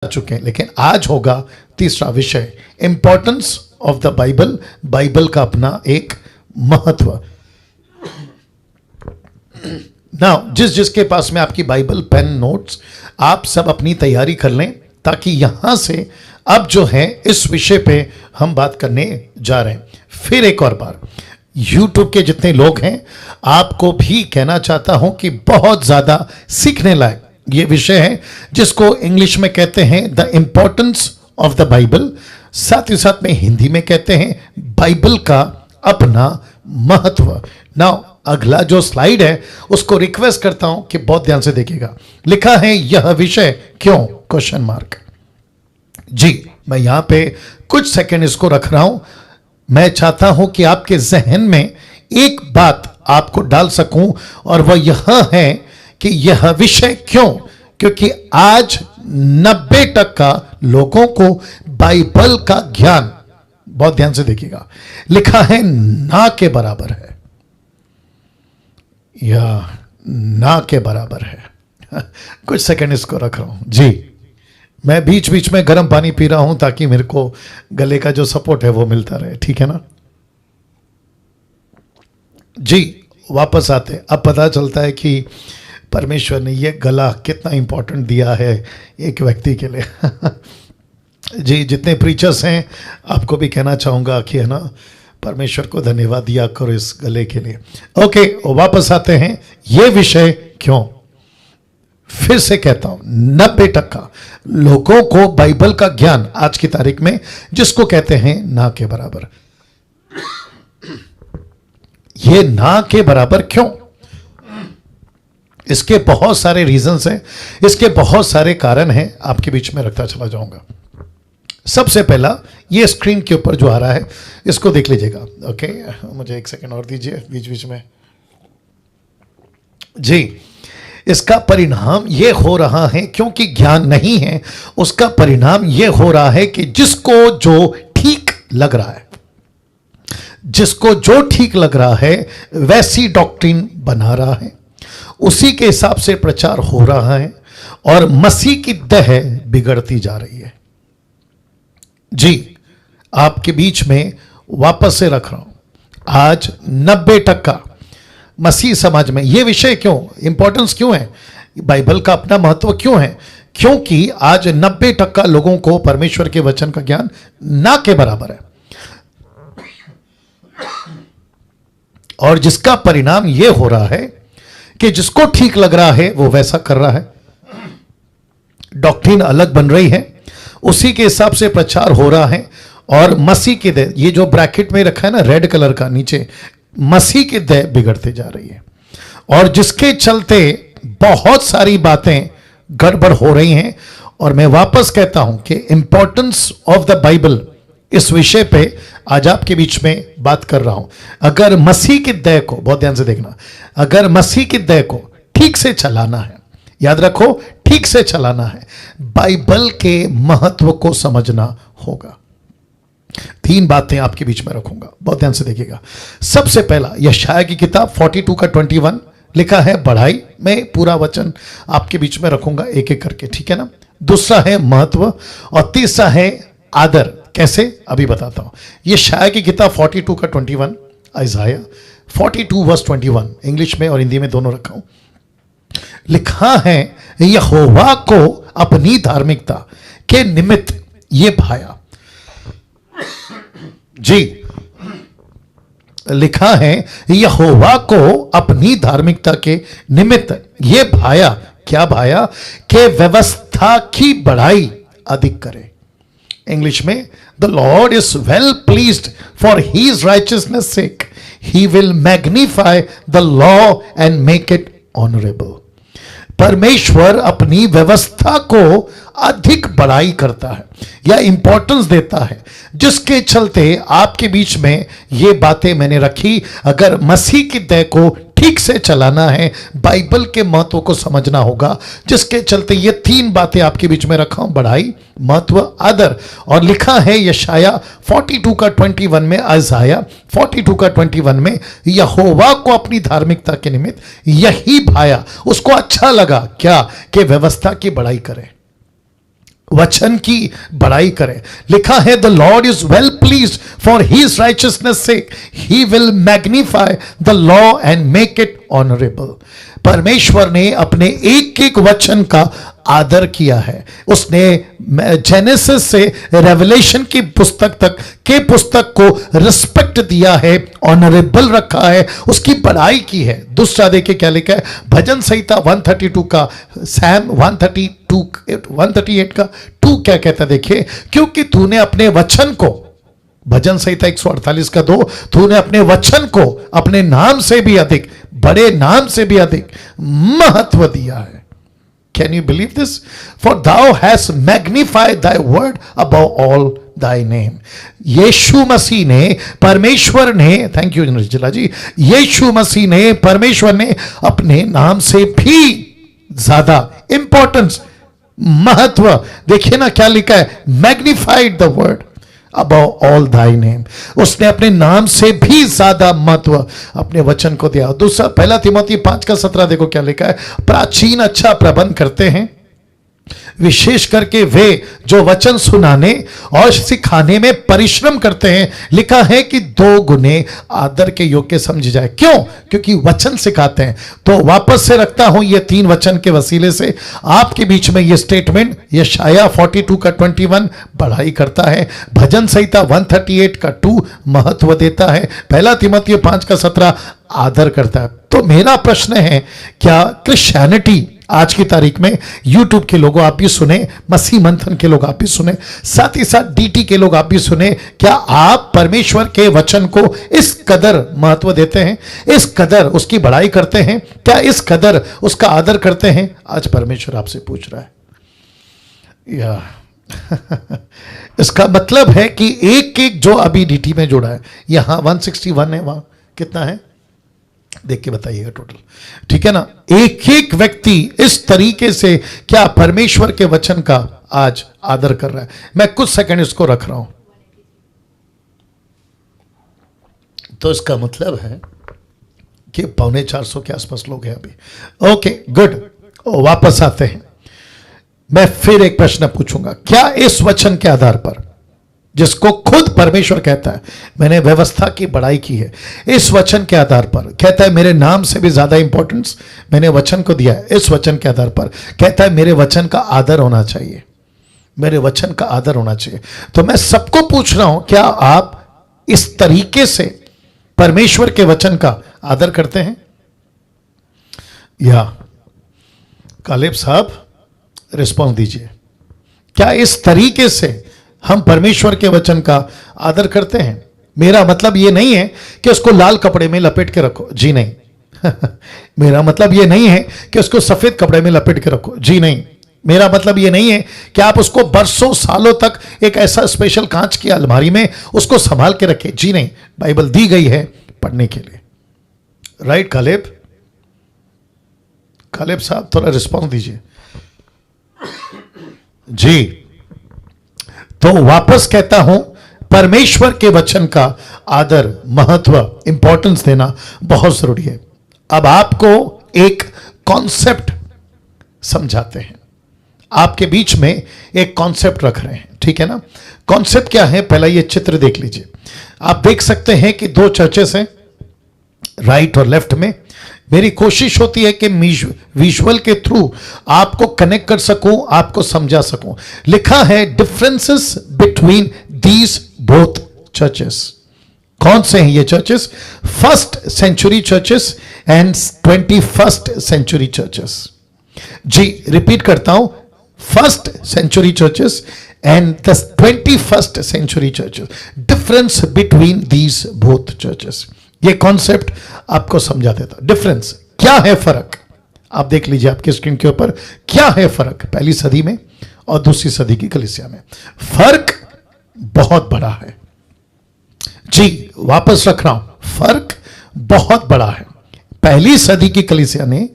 चुके हैं, लेकिन आज होगा तीसरा विषय, importance of the Bible, Bible का अपना एक महत्व। नाउ जिसके पास में आपकी बाइबल, पेन, नोट्स, आप सब अपनी तैयारी कर लें, ताकि यहां से अब जो है इस विषय पे हम बात करने जा रहे हैं। फिर एक और बार YouTube के जितने लोग हैं, आपको भी कहना चाहता हूं कि बहुत ज्यादा सीखने लायक ये विषय है, जिसको इंग्लिश में कहते हैं the importance of the Bible, साथ ही साथ में हिंदी में कहते हैं बाइबल का अपना महत्व। नाउ अगला जो स्लाइड है उसको रिक्वेस्ट करता हूं कि बहुत ध्यान से देखिएगा। लिखा है यह विषय क्यों, क्वेश्चन मार्क। जी, मैं यहां पे कुछ सेकंड इसको रख रहा हूं। मैं चाहता हूं कि आपके जहन में एक बात आपको डाल सकूं, और वह यह है कि यह विषय क्यों, क्योंकि आज 90% लोगों को बाइबल का ज्ञान, बहुत ध्यान से देखिएगा, लिखा है ना के बराबर है या ना के बराबर है। कुछ सेकंड इसको रख रहा हूं। जी, मैं बीच बीच में गर्म पानी पी रहा हूं ताकि मेरे को गले का जो सपोर्ट है वो मिलता रहे, ठीक है ना। जी, वापस आते, अब पता चलता है कि परमेश्वर ने ये गला कितना इंपॉर्टेंट दिया है एक व्यक्ति के लिए। जी, जितने प्रीचर्स हैं आपको भी कहना चाहूंगा कि है ना, परमेश्वर को धन्यवाद दिया करो इस गले के लिए। ओके, वापस आते हैं, ये विषय क्यों। फिर से कहता हूं, 90% लोगों को बाइबल का ज्ञान आज की तारीख में, जिसको कहते हैं ना के बराबर। ये ना के बराबर क्यों, इसके बहुत सारे रीजंस हैं, इसके बहुत सारे कारण हैं, आपके बीच में रखता चला जाऊंगा। सबसे पहला, ये स्क्रीन के ऊपर जो आ रहा है इसको देख लीजिएगा। ओके, मुझे एक सेकंड और दीजिए बीच बीच में। जी, इसका परिणाम ये हो रहा है, क्योंकि ज्ञान नहीं है, उसका परिणाम ये हो रहा है कि जिसको जो ठीक लग रहा है, जिसको जो ठीक लग रहा है वैसी डॉक्ट्रिन बना रहा है, उसी के हिसाब से प्रचार हो रहा है, और मसीह की देह बिगड़ती जा रही है। जी, आपके बीच में वापस से रख रहा हूं, आज 90% मसीह समाज में यह विषय क्यों, इंपॉर्टेंस क्यों है, बाइबल का अपना महत्व क्यों है, क्योंकि आज 90% लोगों को परमेश्वर के वचन का ज्ञान ना के बराबर है, और जिसका परिणाम यह हो रहा है कि जिसको ठीक लग रहा है वो वैसा कर रहा है, डॉक्ट्रिन अलग बन रही है, उसी के हिसाब से प्रचार हो रहा है, और मसीह की देह, ये जो ब्रैकेट में रखा है ना रेड कलर का नीचे, मसीह की देह बिगड़ते जा रही है, और जिसके चलते बहुत सारी बातें गड़बड़ हो रही हैं। और मैं वापस कहता हूं कि इंपॉर्टेंस ऑफ द बाइबल, इस विषय पे आज आपके बीच में बात कर रहा हूं। अगर मसीह की देह को, बहुत ध्यान से देखना, अगर मसीह की देह को ठीक से चलाना है, याद रखो, ठीक से चलाना है, बाइबल के महत्व को समझना होगा। 3 बातें आपके बीच में रखूंगा, बहुत ध्यान से देखिएगा। सबसे पहला, यशायाह की किताब 42 का 21 लिखा है बढ़ाई, मैं पूरा वचन आपके बीच में रखूंगा एक एक करके, ठीक है ना। दूसरा है महत्व, और तीसरा है आदर। कैसे, अभी बताता हूं। यशायाह की किताब 42 का 21, आइज़ाया 42 वर्स 21, इंग्लिश में और हिंदी में दोनों रखा हूं। लिखा है यहोवा को अपनी धार्मिकता के निमित्त ये भाया। जी, लिखा है यहोवा को अपनी धार्मिकता के निमित्त ये भाया। क्या भाया, कि व्यवस्था की बढ़ाई अधिक करे। इंग्लिश में, the Lord is well pleased for his righteousness sake, he will magnify the law and make it honourable. परमेश्वर अपनी व्यवस्था को अधिक बढ़ाई करता है या इंपॉर्टेंस देता है, जिसके चलते आपके बीच में ये बातें मैंने रखी। अगर मसीह की देह को ठीक से चलाना है, बाइबल के महत्व को समझना होगा, जिसके चलते ये 3 बातें आपके बीच में रखा हूं, बढ़ाई, महत्व, आदर। और लिखा है यशायाह 42 का 21 में, आइज़ाया 42 का 21 में, यहोवा को अपनी धार्मिकता के निमित्त यही भाया, उसको अच्छा लगा क्या, कि व्यवस्था की बढ़ाई करे। वचन की बड़ाई करें। लिखा है the Lord is well pleased for his righteousness sake he will magnify the law and make it honourable. परमेश्वर ने अपने एक एक वचन का आदर किया है। उसने जेनेसिस से रेवलेशन की पुस्तक तक के पुस्तक को रिस्पेक्ट दिया है, ऑनरेबल रखा है, उसकी बड़ाई की है। दूसरा देखिए क्या लिखा है भजन संहिता 132 का, सैम 138 का 2 क्या कहता है देखिए, क्योंकि तूने अपने वचन को, भजन संहिता 148 का 2, तूने अपने वचन को अपने नाम से भी अधिक, बड़े नाम से भी अधिक महत्व दिया है। Can you believe this? For thou hast magnified thy word above all thy name. यीशु मसीह ने, परमेश्वर ने, थैंक यू निर्जला जी, यीशु मसीह ने, परमेश्वर ने अपने नाम से भी ज्यादा इंपॉर्टेंस, महत्व, देखिए ना क्या लिखा है, magnified the word above all thy name. उसने अपने नाम से भी ज्यादा महत्व अपने वचन को दिया। दूसरा पहला तिमोथी 5 का 17 देखो क्या लिखा है, प्राचीन अच्छा प्रबंध करते हैं, विशेष करके वे जो वचन सुनाने और सिखाने में परिश्रम करते हैं। लिखा है कि 2 गुने आदर के योग्य समझे जाए। क्यों? क्योंकि वचन सिखाते हैं। तो वापस से रखता हूं ये 3 वचन के वसीले से आपके बीच में ये स्टेटमेंट, यशाया 42 का 21 बढ़ाई करता है, भजन संहिता 138 का 2 महत्व देता है, पहला तिमोथी 5 का 17 आदर करता है। तो मेरा प्रश्न है, क्या क्रिश्चियनिटी आज की तारीख में, यूट्यूब के लोगों आप भी सुने, मसीह मंथन के लोग आप भी सुने, साथ ही साथ डीटी के लोग आप भी सुने, क्या आप परमेश्वर के वचन को इस कदर महत्व देते हैं, इस कदर उसकी बड़ाई करते हैं, क्या इस कदर उसका आदर करते हैं? आज परमेश्वर आपसे पूछ रहा है। या इसका मतलब है कि एक एक जो अभी डीटी में जुड़ा है, यहां 161 है, वहां कितना है देख के बताइएगा टोटल, ठीक है ना। एक एक व्यक्ति इस तरीके से क्या परमेश्वर के वचन का आज आदर कर रहा है? मैं कुछ सेकंड इसको रख रहा हूं। तो इसका मतलब है कि 350 के आसपास लोग हैं अभी। ओके गुड, वापस आते हैं। मैं फिर एक प्रश्न पूछूंगा, क्या इस वचन के आधार पर, जिसको खुद परमेश्वर कहता है मैंने व्यवस्था की बड़ाई की है, इस वचन के आधार पर कहता है मेरे नाम से भी ज्यादा इंपॉर्टेंस मैंने वचन को दिया है, इस वचन के आधार पर कहता है मेरे वचन का आदर होना चाहिए, मेरे वचन का आदर होना चाहिए। तो मैं सबको पूछ रहा हूं, क्या आप इस तरीके से परमेश्वर के वचन का आदर करते हैं? या कालेब साहब रिस्पॉन्स दीजिए, क्या इस तरीके से हम परमेश्वर के वचन का आदर करते हैं? मेरा मतलब यह नहीं है कि उसको लाल कपड़े में लपेट के रखो, जी नहीं। मेरा मतलब यह नहीं है कि उसको सफेद कपड़े में लपेट के रखो, जी नहीं। मेरा मतलब यह नहीं है कि आप उसको बरसों सालों तक एक ऐसा स्पेशल कांच की अलमारी में उसको संभाल के रखें, जी नहीं। बाइबल दी गई है पढ़ने के लिए, राइट कालेब? कालेब साहब थोड़ा रिस्पॉन्स दीजिए जी। तो वापस कहता हूं, परमेश्वर के वचन का आदर, महत्व, इंपॉर्टेंस देना बहुत जरूरी है। अब आपको एक कॉन्सेप्ट समझाते हैं, आपके बीच में एक कॉन्सेप्ट रख रहे हैं, ठीक है ना। कॉन्सेप्ट क्या है? पहला ये चित्र देख लीजिए। आप देख सकते हैं कि 2 चर्चेस हैं, राइट और लेफ्ट में। मेरी कोशिश होती है कि विजुअल के थ्रू आपको कनेक्ट कर सकूं, आपको समझा सकूं। लिखा है differences between these both churches. कौन से हैं ये churches? 1st century churches and 21st century churches. जी रिपीट करता हूं, 1st century churches and the 21st century churches. Difference between these both churches, ये कॉन्सेप्ट आपको समझा देता। डिफरेंस क्या है, फर्क आप देख लीजिए आपकी स्क्रीन के ऊपर। क्या है फर्क पहली सदी में और दूसरी सदी की कलीसिया में? फर्क बहुत बड़ा है जी, वापस रख रहा हूं, फर्क बहुत बड़ा है। पहली सदी की कलीसिया ने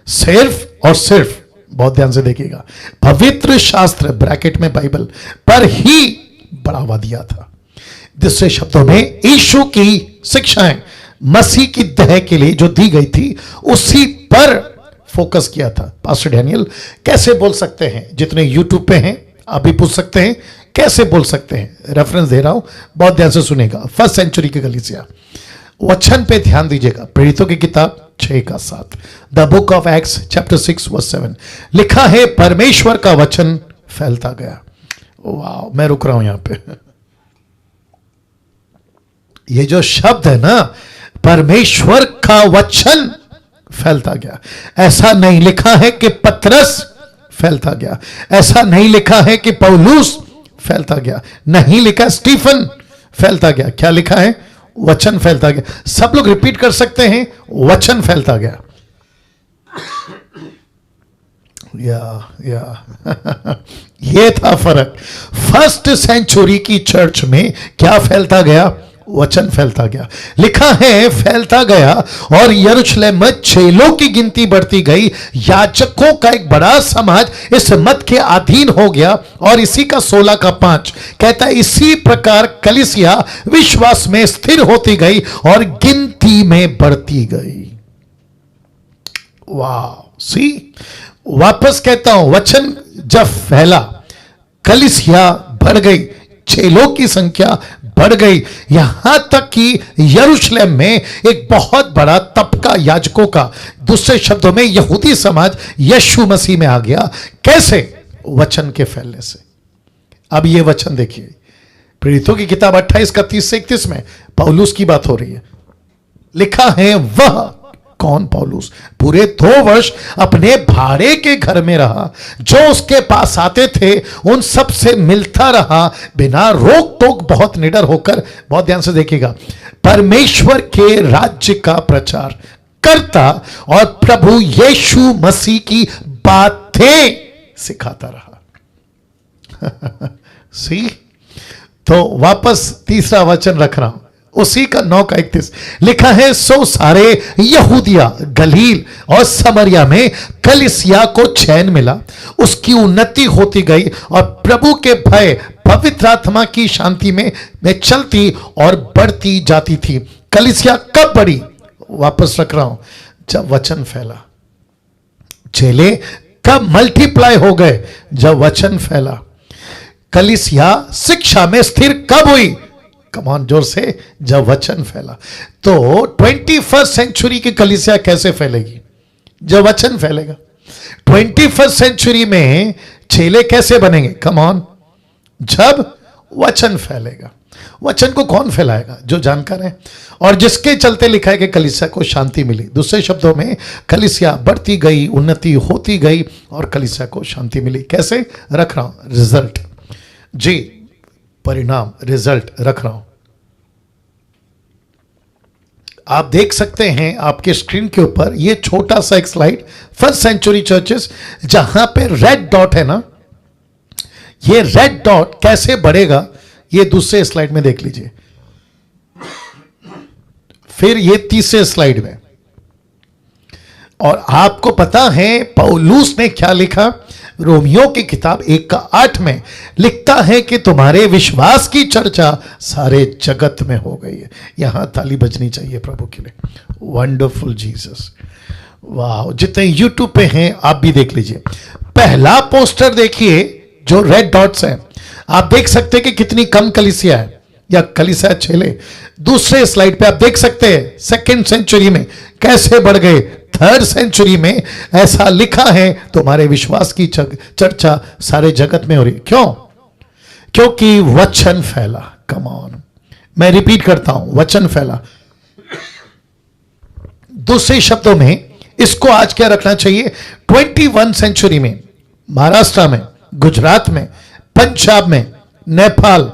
सिर्फ और सिर्फ, बहुत ध्यान से देखिएगा, पवित्र शास्त्र ब्रैकेट में बाइबल पर ही बढ़ावा दिया था। दूसरे शब्दों में यीशु की शिक्षाएं मसीह की देह के लिए जो दी गई थी उसी पर फोकस किया था। पास्टर डैनियल कैसे बोल सकते हैं? जितने यूट्यूब पे हैं आप भी पूछ सकते हैं कैसे बोल सकते हैं, रेफरेंस दे रहा हूं, बहुत ध्यान से सुनेगा। फर्स्ट सेंचुरी की कलीसिया, वचन पे ध्यान दीजिएगा। प्रेरितों की किताब 6:7, the book of acts chapter 6:7 लिखा है, परमेश्वर का वचन फैलता गया। वाह, मैं रुक रहा हूं यहां पे। ये जो शब्द है ना, परमेश्वर का वचन फैलता गया, ऐसा नहीं लिखा है कि पतरस फैलता गया, ऐसा नहीं लिखा है कि पौलुस फैलता गया, नहीं लिखा स्टीफन फैलता गया। क्या लिखा है? वचन फैलता गया। सब लोग रिपीट कर सकते हैं, वचन फैलता गया। ये था फर्क। फर्स्ट सेंचुरी की चर्च में क्या फैलता गया? वचन फैलता गया। लिखा है फैलता गया और यरूशलेम में चेलों की गिनती बढ़ती गई। याजकों का एक बड़ा समाज इस मत के अधीन हो गया। और इसी का 16:5 कहता है, इसी प्रकार कलीसिया विश्वास में स्थिर होती गई और गिनती में बढ़ती गई। वाह, सी, वापस कहता हूं, वचन जब फैला, कलीसिया बढ़ गई, चेलों की संख्या बढ़ गई, यहां तक कि यरूशलेम में एक बहुत बड़ा तबका याजकों का, दूसरे शब्दों में यहूदी समाज यीशु मसीह में आ गया। कैसे? वचन के फैलने से। अब ये वचन देखिए, प्रेरितों की किताब 28:30-31 में पौलुस की बात हो रही है। लिखा है, वह कौन? पौलुस पूरे 2 वर्ष अपने भाड़े के घर में रहा, जो उसके पास आते थे उन सब से मिलता रहा, बिना रोक टोक, बहुत निडर होकर, बहुत ध्यान से देखिएगा, परमेश्वर के राज्य का प्रचार करता और प्रभु यीशु मसीह की बातें सिखाता रहा। सी, तो वापस तीसरा वचन रख रहा हूं, उसी का 9:31 लिखा है, सो सारे यहूदिया, गलील और समरिया में कलीसिया को चैन मिला, उसकी उन्नति होती गई और प्रभु के भय पवित्र आत्मा की शांति में चलती और बढ़ती जाती थी। कलीसिया कब बढ़ी? वापस रख रहा हूं, जब वचन फैला। चेले कब मल्टीप्लाई हो गए? जब वचन फैला। कलीसिया शिक्षा में स्थिर कब हुई? कमान, जोर से, जब वचन फैला। तो 21st सेंचुरी की कलीसिया कैसे फैलेगी? जब वचन फैलेगा। 21st सेंचुरी में चेले कैसे बनेंगे? कमान, जब वचन फैलेगा। वचन को कौन फैलाएगा? जो जानकार है, और जिसके चलते लिखा है कि कलीसिया को शांति मिली। दूसरे शब्दों में, कलीसिया बढ़ती गई, उन्नति होती गई और कलीसिया को शांति मिली। कैसे? रख रहा हूं रिजल्ट, जी, परिणाम, रिजल्ट रख रहा हूं। आप देख सकते हैं आपके स्क्रीन के ऊपर ये छोटा सा एक स्लाइड, फर्स्ट सेंचुरी चर्चेस, जहां पे रेड डॉट है ना, ये रेड डॉट कैसे बढ़ेगा ये दूसरे स्लाइड में देख लीजिए, फिर ये तीसरे स्लाइड में। और आपको पता है पौलुस ने क्या लिखा? रोमियो की किताब 1:8 में लिखता है कि तुम्हारे विश्वास की चर्चा सारे जगत में हो गई है। यहां ताली बजनी चाहिए प्रभु के लिए। वंडरफुल जीसस, वाह। जितने यूट्यूब पे हैं आप भी देख लीजिए। पहला पोस्टर देखिए जो रेड डॉट्स है, आप देख सकते हैं कि कितनी कम कलीसिया है या कलीसिया चेले। दूसरे स्लाइड पे आप देख सकते हैं सेकेंड सेंचुरी में कैसे बढ़ गए। थर्ड सेंचुरी में ऐसा लिखा है तुम्हारे विश्वास की चर्चा सारे जगत में हो रही। क्यों? क्योंकि वचन फैला। कम ऑन, मैं रिपीट करता हूं, वचन फैला। दूसरे शब्दों में इसको आज क्या रखना चाहिए? 21 सेंचुरी में महाराष्ट्र में, गुजरात में, पंजाब में, Nepal,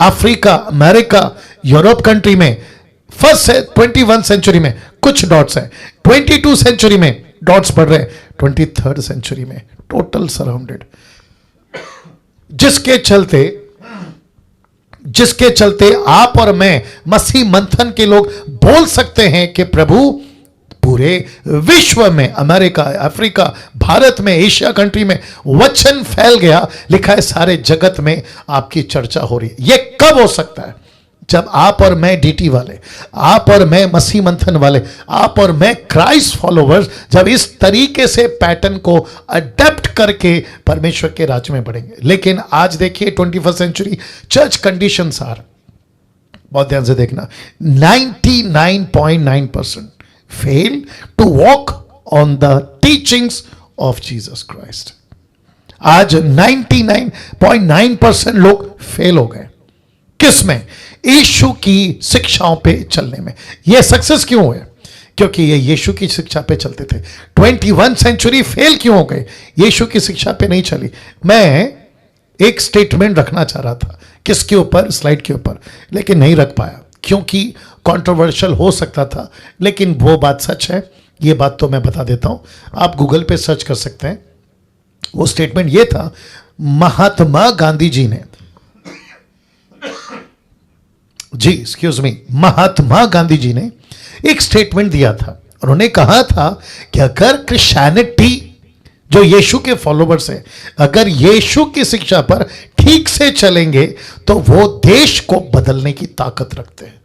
Africa, America, Europe country में फर्स्ट 21 सेंचुरी में कुछ डॉट्स हैं, 22 सेंचुरी में डॉट्स बढ़ रहे हैं, 23rd सेंचुरी में टोटल सराउंडेड। जिसके चलते आप और मैं मसीह मंथन के लोग बोल सकते हैं कि प्रभु पूरे विश्व में, अमेरिका, अफ्रीका, भारत में, एशिया कंट्री में वचन फैल गया। लिखा है सारे जगत में आपकी चर्चा हो रही है। यह कब हो सकता है? जब आप और मैं डीटी वाले, आप और मैं मसीह मंथन वाले, आप और मैं क्राइस्ट फॉलोवर्स जब इस तरीके से पैटर्न को अडेप्ट करके परमेश्वर के राज्य में बढ़ेंगे। लेकिन आज देखिए 21st century church conditions are, बहुत ध्यान से देखना, 99.9% fail to walk on the teachings of Jesus Christ. आज 99.9% लोग फेल हो गए। किस में? यीशु की शिक्षाओं पे चलने में। यह सक्सेस क्यों है? क्योंकि ये यीशु की शिक्षा पे चलते थे। 21 सेंचुरी फेल क्यों हो गए? यीशु की शिक्षा पे नहीं चली। मैं एक स्टेटमेंट रखना चाह रहा था, किसके ऊपर? स्लाइड के ऊपर, लेकिन नहीं रख पाया क्योंकि कंट्रोवर्शियल हो सकता था, लेकिन वो बात सच है। ये बात तो मैं बता देता हूं, आप गूगल पे सर्च कर सकते हैं। वो स्टेटमेंट ये था, महात्मा गांधी जी ने, जी एक्सक्यूज मी, महात्मा गांधी जी ने एक स्टेटमेंट दिया था। उन्होंने कहा था कि अगर क्रिश्चियनिटी जो यीशु के फॉलोवर्स हैं, अगर यीशु की शिक्षा पर ठीक से चलेंगे तो वो देश को बदलने की ताकत रखते हैं।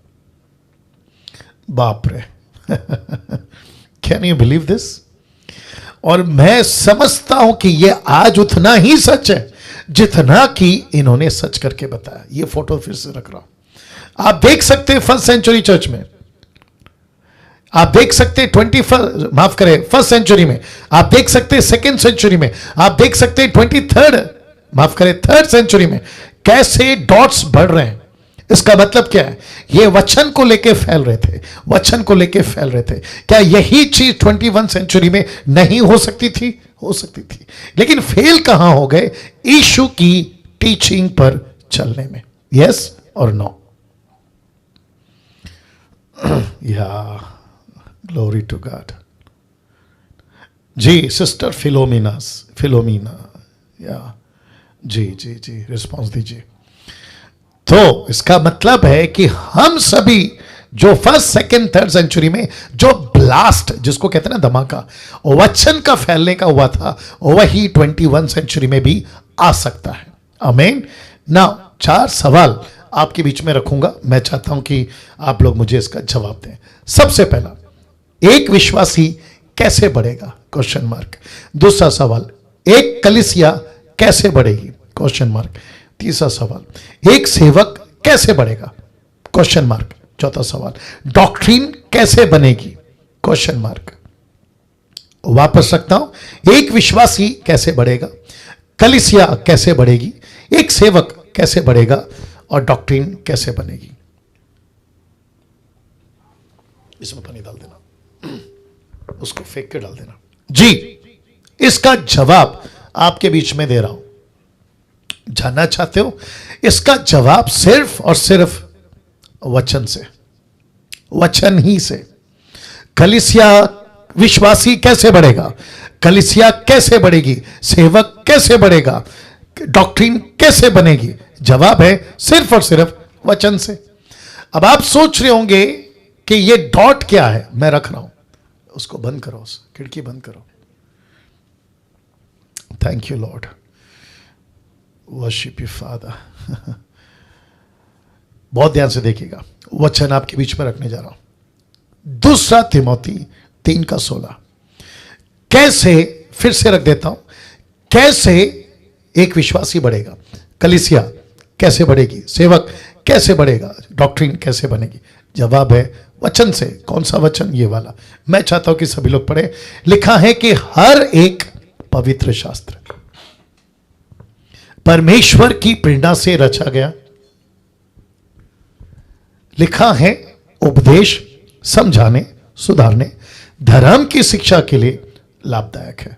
बाप रे कैन यू बिलीव दिस? और मैं समझता हूं कि ये आज उतना ही सच है जितना कि इन्होंने सच करके बताया। ये फोटो फिर से रख रहा हूं, आप देख सकते हैं 1st सेंचुरी चर्च में, आप देख सकते हैं 1st सेंचुरी में, आप देख सकते हैं 2nd सेंचुरी में, आप देख सकते हैं 3rd सेंचुरी में कैसे डॉट्स बढ़ रहे हैं। इसका मतलब क्या है? ये वचन को लेके फैल रहे थे, वचन को लेके फैल रहे थे। क्या यही चीज 21 सेंचुरी में नहीं हो सकती थी? हो सकती थी, लेकिन फेल कहां हो गए? यीशु की टीचिंग पर चलने में। यस और नो? या ग्लोरी टू गॉड। जी सिस्टर फिलोमिना, या जी जी जी रिस्पॉन्स दीजिए। तो इसका मतलब है कि हम सभी जो 1st, 2nd, 3rd सेंचुरी में जो ब्लास्ट, जिसको कहते हैं ना धमाका, वचन का फैलने का हुआ था, वही 21 सेंचुरी में भी आ सकता है। आमीन। ना 4 सवाल आपके बीच में रखूंगा, मैं चाहता हूं कि आप लोग मुझे इसका जवाब दें। सबसे पहला, एक विश्वासी कैसे बढ़ेगा? Question mark. दूसरा सवाल, एक कलीसिया कैसे बढ़ेगी? Question mark. तीसरा सवाल, एक सेवक कैसे बढ़ेगा? Question mark. चौथा सवाल, डॉक्ट्रिन कैसे बनेगी? Question mark. वापस रखता हूं, एक विश्वासी कैसे बढ़ेगा, कलीसिया कैसे बढ़ेगी, एक सेवक कैसे बढ़ेगा और डॉक्ट्रिन कैसे बनेगी। इसमें पानी डाल देना, उसको फेंक के डाल देना। जी, इसका जवाब आपके बीच में दे रहा हूं। जानना चाहते हो? इसका जवाब सिर्फ और सिर्फ वचन से, वचन ही से। कलीसिया विश्वासी कैसे बढ़ेगा, कलीसिया कैसे बढ़ेगी, सेवक कैसे बढ़ेगा, डॉक्ट्रिन कैसे बनेगी? जवाब है सिर्फ और सिर्फ वचन से। अब आप सोच रहे होंगे कि ये डॉट क्या है, मैं रख रहा हूं, उसको बंद करो, उस खिड़की बंद करो। Thank you Lord, worship you father. बहुत ध्यान से देखिएगा, वचन आपके बीच में रखने जा रहा हूं। 2 तिमोथी 3:16। कैसे, फिर से रख देता हूं, कैसे एक विश्वासी बढ़ेगा, कलीसिया कैसे बढ़ेगी, सेवक कैसे बढ़ेगा, डॉक्ट्रिन कैसे बनेगी? जवाब है वचन से। कौन सा वचन? ये वाला। मैं चाहता हूं कि सभी लोग पढ़े। लिखा है कि हर एक पवित्र शास्त्र परमेश्वर की प्रेरणा से रचा गया, लिखा है उपदेश, समझाने, सुधारने, धर्म की शिक्षा के लिए लाभदायक है।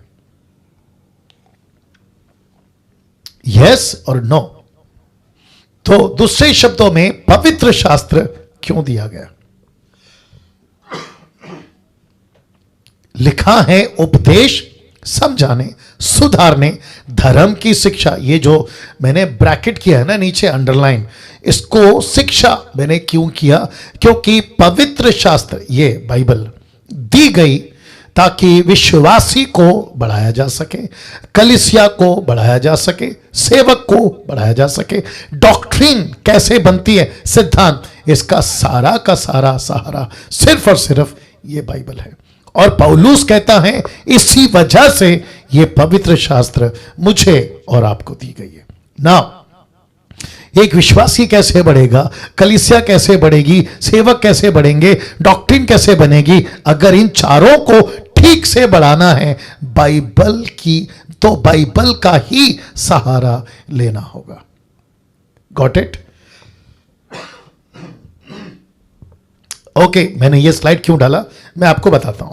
यस और नो? तो दूसरे शब्दों में पवित्र शास्त्र क्यों दिया गया? लिखा है उपदेश, समझाने, सुधारने, धर्म की शिक्षा। ये जो मैंने ब्रैकेट किया है ना नीचे, अंडरलाइन, इसको शिक्षा मैंने क्यों किया? क्योंकि पवित्र शास्त्र, ये बाइबल दी गई ताकि विश्वासी को बढ़ाया जा सके, कलीसिया को बढ़ाया जा सके, सेवक को बढ़ाया जा सके। डॉक्ट्रिन कैसे बनती है, सिद्धांत, इसका सारा का सारा सहारा सिर्फ और सिर्फ ये बाइबल है। और पौलुस कहता है इसी वजह से ये पवित्र शास्त्र मुझे और आपको दी गई है। ना एक विश्वासी कैसे बढ़ेगा, कलीसिया कैसे बढ़ेगी, सेवक कैसे बढ़ेंगे, डॉक्ट्रिन कैसे बनेगी, अगर इन चारों को ठीक से बढ़ाना है बाइबल की, तो बाइबल का ही सहारा लेना होगा। Got it? ओके, मैंने ये स्लाइड क्यों डाला मैं आपको बताता हूं।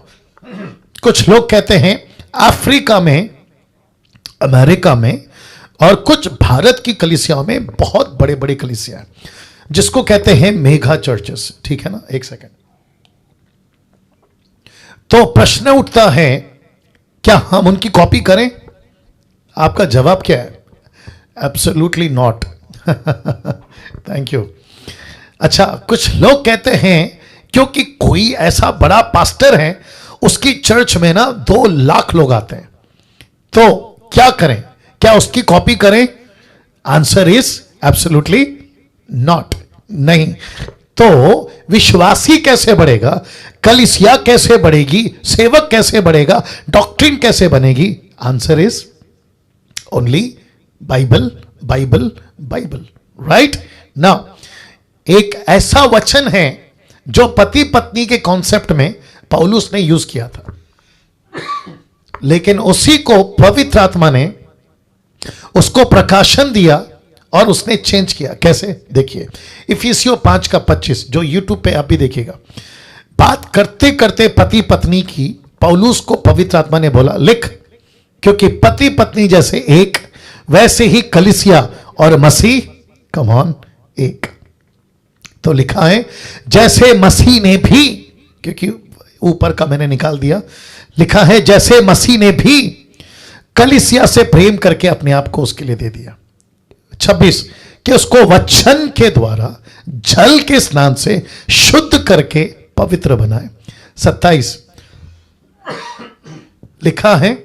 कुछ लोग कहते हैं अफ्रीका में, अमेरिका में और कुछ भारत की कलीसियाओं में बहुत बड़े बड़े कलीसिया हैं जिसको कहते हैं मेगा चर्चेस, ठीक है ना? एक सेकंड। तो प्रश्न उठता है क्या हम उनकी कॉपी करें? आपका जवाब क्या है? Absolutely not. Thank you. अच्छा, कुछ लोग कहते हैं क्योंकि कोई ऐसा बड़ा पास्टर है उसकी चर्च में ना 2 लाख लोग आते हैं, तो क्या करें, क्या उसकी कॉपी करें? आंसर इज एब्सोल्युटली नॉट, नहीं। तो विश्वासी कैसे बढ़ेगा, कलीसिया कैसे बढ़ेगी, सेवक कैसे बढ़ेगा, डॉक्ट्रिन कैसे बनेगी? Answer is only Bible, Bible, Bible. Right now, एक ऐसा वचन है जो पति पत्नी के कॉन्सेप्ट में पौलुस ने यूज किया था, लेकिन उसी को पवित्र आत्मा ने उसको प्रकाशन दिया और उसने चेंज किया। कैसे? देखिए, इफिसियों 5:25 जो यूट्यूब पे आप भी देखिएगा। बात करते करते पति पत्नी की पौलुस को पवित्र आत्मा ने बोला लिख, क्योंकि पति पत्नी जैसे एक वैसे ही कलीसिया और मसीह कम ऑन एक। तो लिखा है जैसे मसीह ने भी, क्योंकि ऊपर का मैंने निकाल दिया, लिखा है जैसे मसीह ने भी कलीसिया से प्रेम करके अपने आप को उसके लिए दे दिया। 26 कि उसको वचन के द्वारा जल के स्नान से शुद्ध करके पवित्र बनाए। 27 लिखा है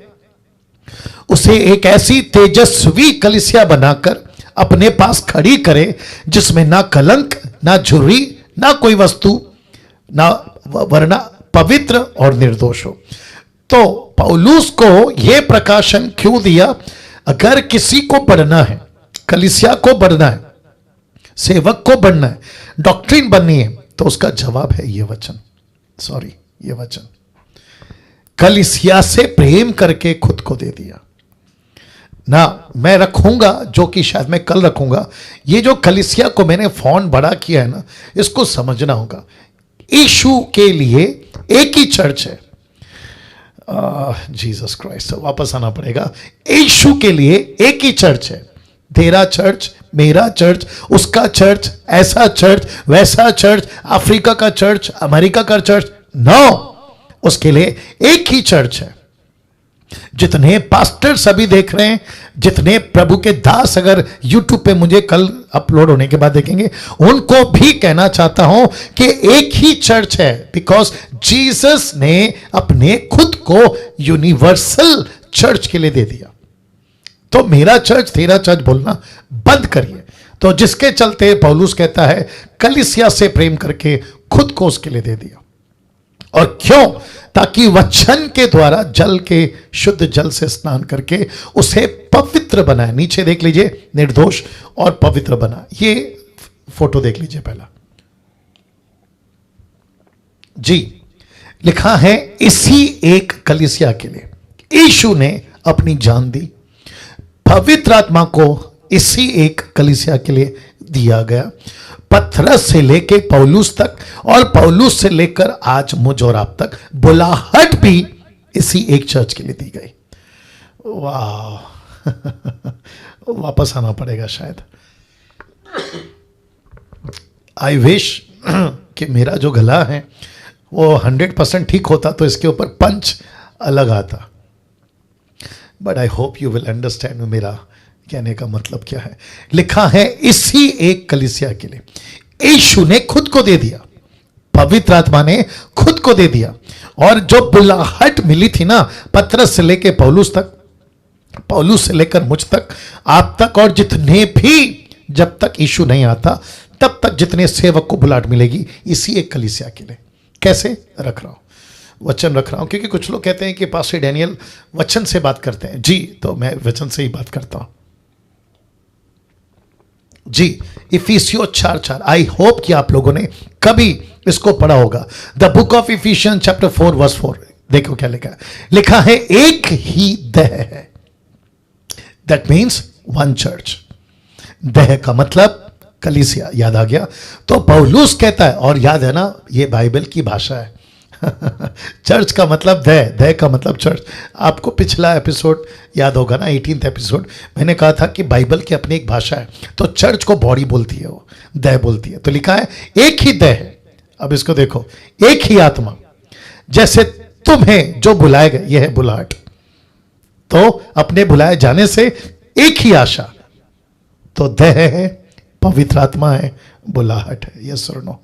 उसे एक ऐसी तेजस्वी कलीसिया बनाकर अपने पास खड़ी करे जिसमें ना कलंक, ना झुर्री, ना कोई वस्तु, ना वरना पवित्र और निर्दोष हो। तो पौलुस को यह प्रकाशन क्यों दिया? अगर किसी को बढ़ना है, कलीसिया को बढ़ना है, सेवक को बढ़ना है, डॉक्ट्रिन बननी है, तो उसका जवाब है ये वचन। सॉरी, ये वचन कलीसिया से प्रेम करके खुद को दे दिया ना। मैं रखूंगा, जो कि शायद मैं कल रखूंगा, ये जो कलीसिया को मैंने फॉन्ट बड़ा किया है ना, इसको समझना होगा। यीशु के लिए एक ही चर्च है, जीसस क्राइस्ट, वापस आना पड़ेगा। यीशु के लिए एक ही चर्च है, तेरा चर्च, मेरा चर्च, उसका चर्च, ऐसा चर्च, वैसा चर्च, अफ्रीका का चर्च, अमेरिका का चर्च, नो, उसके लिए एक ही चर्च है। जितने पास्टर सभी देख रहे हैं, जितने प्रभु के दास अगर यूट्यूब पे मुझे कल अपलोड होने के बाद देखेंगे, उनको भी कहना चाहता हूं कि एक ही चर्च है, बिकॉज जीसस ने अपने खुद को यूनिवर्सल चर्च के लिए दे दिया। तो मेरा चर्च, तेरा चर्च बोलना बंद करिए। तो जिसके चलते पौलुस कहता है कलीसिया से प्रेम करके खुद को उसके लिए दे दिया। और क्यों? ताकि वचन के द्वारा जल के, शुद्ध जल से स्नान करके उसे पवित्र बनाए। नीचे देख लीजिए, निर्दोष और पवित्र बना। ये फोटो देख लीजिए पहला जी। लिखा है इसी एक कलीसिया के लिए यीशु ने अपनी जान दी। पवित्र आत्मा को इसी एक कलीसिया के लिए दिया गया, पतरस से लेके पौलुस तक और पौलुस से लेकर आज मुझ और आप तक बुलाहट भी इसी एक चर्च के लिए दी गई। वाह, वापस आना पड़ेगा शायद। आई विश कि मेरा जो गला है वो 100% ठीक होता तो इसके ऊपर पंच अलग आता, but I hope you will understand मेरा कहने का मतलब क्या है। लिखा है इसी एक कलीसिया के लिए यीशु ने खुद को दे दिया, पवित्र आत्मा ने खुद को दे दिया, और जो बुलाहट मिली थी ना पतरस से लेके पौलुस तक, पौलुस से लेकर मुझ तक, आप तक, और जितने भी, जब तक यीशु नहीं आता तब तक जितने सेवक को बुलाहट मिलेगी इसी एक कलीसिया के लिए। कैसे रख रहा हूं, वचन रख रहा हूं, क्योंकि कुछ लोग कहते हैं कि पास्टर डैनियल वचन से बात करते हैं। जी, तो मैं वचन से ही बात करता हूं जी। इफिसियो 4:4, आई होप कि आप लोगों ने कभी इसको पढ़ा होगा। The book of Ephesians chapter 4 verse 4, देखो क्या लिखा है। लिखा है एक ही देह है, दैट मीन्स वन चर्च। देह का मतलब कलीसिया, याद आ गया। तो पौलुस कहता है, और याद है ना ये बाइबल की भाषा है चर्च का मतलब देह, देह का मतलब चर्च। आपको पिछला एपिसोड याद होगा ना, 18th एपिसोड, मैंने कहा था कि बाइबल की अपनी एक भाषा है। तो चर्च को बॉडी बोलती है, वो देह बोलती है। तो लिखा है एक ही देह है। अब इसको देखो, एक ही आत्मा, जैसे तुम्हें जो बुलाए गए, यह है बुलाहट। तो अपने बुलाए जाने से एक ही आशा, तो देह है, पवित्र आत्मा है, बुलाहट है। यस और नो,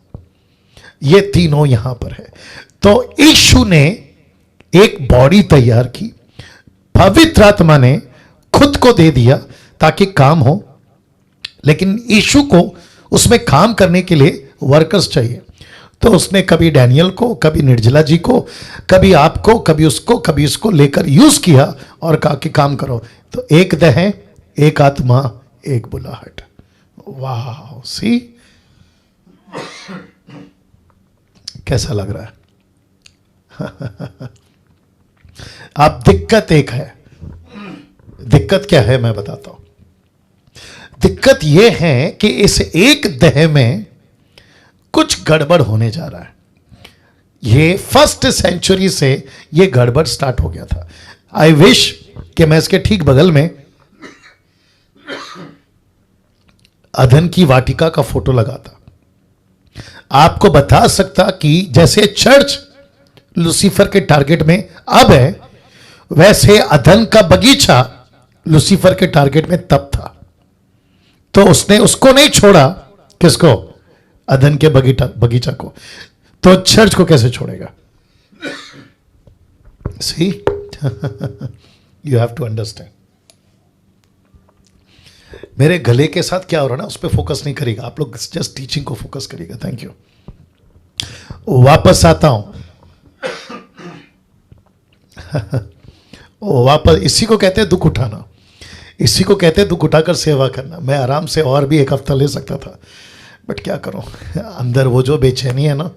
ये तीनों यहां पर है। तो यीशु ने एक बॉडी तैयार की, पवित्र आत्मा ने खुद को दे दिया ताकि काम हो, लेकिन यीशु को उसमें काम करने के लिए वर्कर्स चाहिए। तो उसने कभी डैनियल को, कभी निर्जला जी को, कभी आपको, कभी उसको, कभी इसको लेकर यूज किया और कहा कि काम करो। तो एक देह, एक आत्मा, एक बुलाहट। वाह, सी कैसा लग रहा है अब दिक्कत एक है। दिक्कत क्या है मैं बताता हूं। दिक्कत यह है कि इस एक देह में कुछ गड़बड़ होने जा रहा है। ये फर्स्ट सेंचुरी से ये गड़बड़ स्टार्ट हो गया था। आई विश कि मैं इसके ठीक बगल में अदन की वाटिका का फोटो लगाता, आपको बता सकता कि जैसे चर्च लूसीफर के टारगेट में अब है, वैसे अदन का बगीचा लूसीफर के टारगेट में तब था। तो उसने उसको नहीं छोड़ा, किसको? अदन के बगीचा को। तो चर्च को कैसे छोड़ेगा? सी यू हैव टू अंडरस्टैंड। मेरे गले के साथ क्या हो रहा है ना, उस पर फोकस नहीं करेगा आप लोग, जस्ट टीचिंग को फोकस करिएगा। Thank you. वापस आता हूं वापस, इसी को कहते हैं दुख उठाना, इसी को कहते हैं दुख उठाकर सेवा करना। मैं आराम से और भी एक हफ्ता ले सकता था, बट क्या करूं, अंदर वो जो बेचैनी है ना,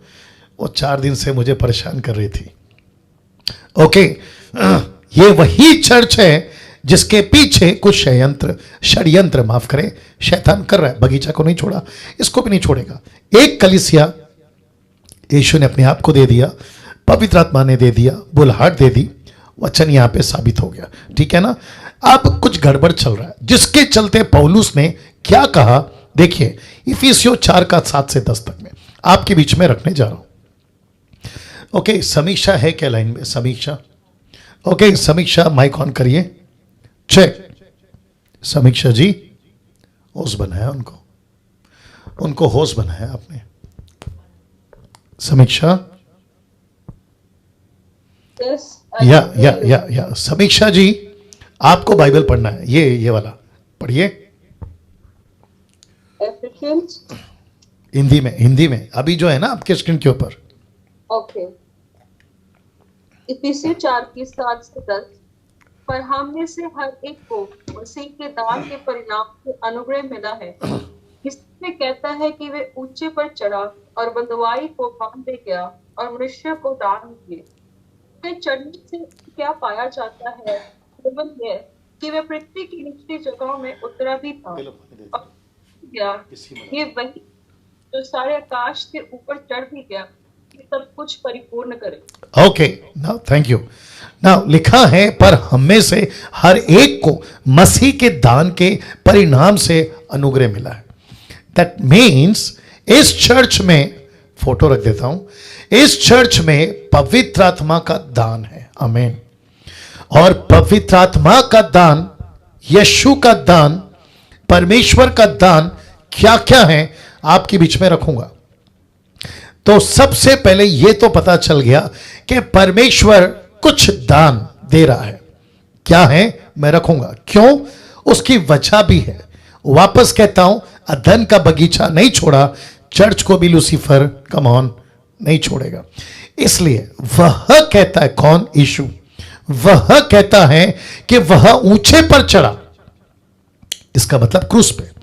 वो 4 दिन से मुझे परेशान कर रही थी। ओके, ये वही चर्च है जिसके पीछे कुछ षड्यंत्र माफ करें, शैतान कर रहा है। बगीचा को नहीं छोड़ा, इसको भी नहीं छोड़ेगा। एक कलीसिया यीशु ने अपने आप को दे दिया, पवित्र आत्मा ने दे दिया, बुलाहट दे दी, वचन यहां पे साबित हो गया। ठीक है ना। अब कुछ गड़बड़ चल रहा है, जिसके चलते पौलुस ने क्या कहा, देखिए इफिसियों 4:7 से 10 तक में आपके बीच में रखने जा रहा हूं। ओके, समीक्षा है क्या लाइन में? समीक्षा, ओके, समीक्षा माइक ऑन करिए। चेक। समीक्षा जी, होस्ट बनाया उनको होस्ट बनाया आपने। समीक्षा, या समीक्षा जी, आपको बाइबल पढ़ना है, ये वाला पढ़िए हिंदी में अभी जो है ना आपके स्क्रीन के ऊपर। ओके। इफिसियों 4:7 से 10, पर हम में से हर एक को मसीह के दान के परिणाम से अनुग्रह मिला है। इसमें कहता है कि वे ऊंचे पर चढ़ा और बंधुआई को बांध दे गया और मनुष्य को दान दिए। वे चढ़ने से क्या पाया जाता है, केवल यह कि वे पृथ्वी की निचली जगहों में उतरा भी था और गया। ये वही जो सारे आकाश के ऊपर चढ़ भी गया, सब कुछ परिपूर्ण करे। Okay, now thank you. Now लिखा है, पर हमें से हर एक को मसीह के दान के परिणाम से अनुग्रह मिला है। दैट मीन्स इस चर्च में, फोटो रख देता हूं, इस चर्च में पवित्र आत्मा का दान है। आमीन। और पवित्र आत्मा का दान, यीशु का दान, परमेश्वर का दान क्या क्या है आपके बीच में रखूंगा। तो सबसे पहले यह तो पता चल गया कि परमेश्वर कुछ दान दे रहा है। क्या है? मैं रखूंगा। क्यों? उसकी वजह भी है। वापस कहता हूं, अदन का बगीचा नहीं छोड़ा, चर्च को भी लूसीफर कम ऑन नहीं छोड़ेगा। इसलिए वह कहता है, कौन? यीशु। वह कहता है कि वह ऊंचे पर चढ़ा, इसका मतलब क्रूस पे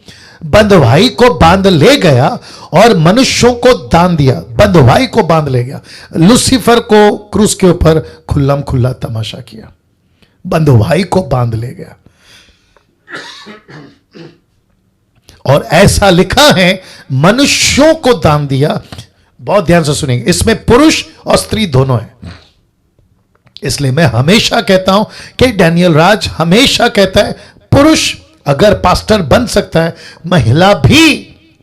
बंधुआई को बांध ले गया और मनुष्यों को दान दिया। बंधुआई को बांध ले गया, लूसीफर को क्रूस के ऊपर खुल्लम खुल्ला तमाशा किया, बंधुआई को बांध ले गया। और ऐसा लिखा है, मनुष्यों को दान दिया। बहुत ध्यान से सुनेंगे, इसमें पुरुष और स्त्री दोनों है। इसलिए मैं हमेशा कहता हूं कि डैनियल राज हमेशा कहता है, पुरुष अगर पास्टर बन सकता है, महिला भी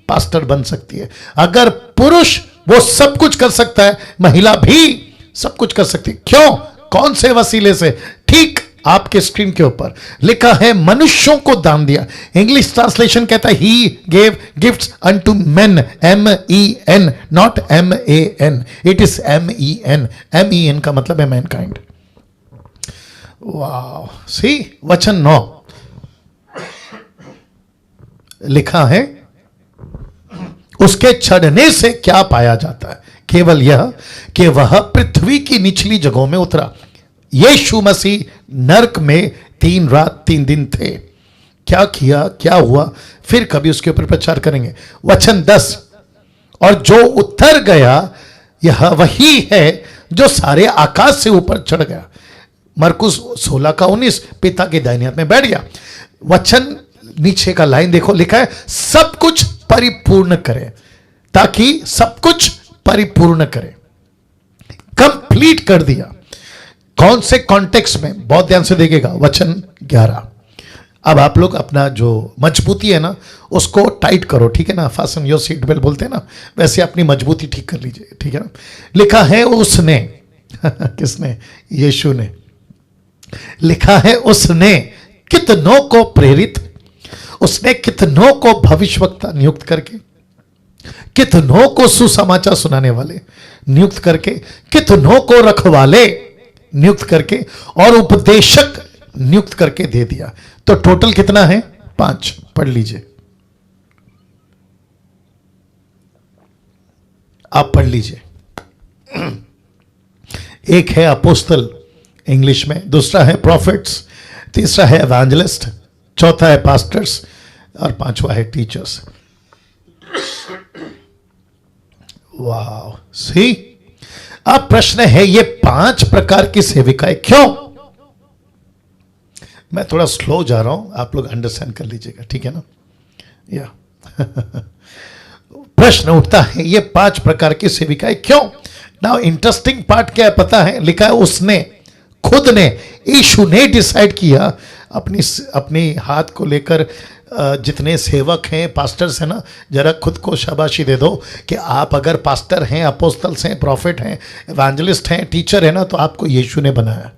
पास्टर बन सकती है। अगर पुरुष वो सब कुछ कर सकता है, महिला भी सब कुछ कर सकती है। क्यों? कौन से वसीले से? ठीक आपके स्क्रीन के ऊपर लिखा है, मनुष्यों को दान दिया। इंग्लिश ट्रांसलेशन कहता है, he gave gifts unto main, MEN, not MAN, it is MEN। MEN का मतलब है मैनकाइंड। वाह! सी वचन 9 लिखा है, उसके चढ़ने से क्या पाया जाता है? केवल यह कि वह पृथ्वी की निचली जगहों में उतरा। यीशु मसीह नरक में 3 रात 3 दिन थे। क्या किया, क्या हुआ, फिर कभी उसके ऊपर प्रचार करेंगे। वचन 10, और जो उतर गया यह वही है जो सारे आकाश से ऊपर चढ़ गया। मरकुस 16:19, पिता के दाहिने हाथ में बैठ गया। वचन नीचे का लाइन देखो, लिखा है, सब कुछ परिपूर्ण करे, ताकि सब कुछ परिपूर्ण करे, कंप्लीट कर दिया। कौन से कॉन्टेक्स्ट में? बहुत ध्यान से देखिएगा, वचन 11। अब आप लोग अपना जो मजबूती है ना, उसको टाइट करो, ठीक है ना? फासन योर सीट बेल्ट बोलते हैं ना, वैसे अपनी मजबूती ठीक कर लीजिए, ठीक है ना? लिखा है उसने किसने? यीशु ने। लिखा है उसने कितनों को प्रेरित, उसने कितनों को भविष्यवक्ता नियुक्त करके, कितनों को सुसमाचार सुनाने वाले नियुक्त करके, कितनों को रखवाले नियुक्त करके, और उपदेशक नियुक्त करके दे दिया। तो टोटल कितना है? 5। पढ़ लीजिए, आप पढ़ लीजिए। एक है अपोस्तल इंग्लिश में, दूसरा है प्रॉफिट्स, तीसरा है एवेंजलिस्ट, चौथा है पास्टर्स, और 5वां है टीचर्स। वाह! सी, अब प्रश्न है, ये 5 प्रकार की सेविकाएं क्यों? मैं थोड़ा स्लो जा रहा हूं, आप लोग अंडरस्टैंड कर लीजिएगा, ठीक है ना? या प्रश्न उठता है, ये 5 प्रकार की सेविकाएं क्यों? नाउ इंटरेस्टिंग पार्ट क्या है पता है? लिखा है उसने, खुद ने, यीशु ने डिसाइड किया, अपनी हाथ को लेकर जितने सेवक हैं, पास्टर्स हैं ना, जरा खुद को शाबाशी दे दो कि आप अगर पास्टर हैं, अपोस्टल्स हैं, प्रॉफिट हैं, एवेंजलिस्ट हैं, टीचर है ना, तो आपको यीशु ने बनाया।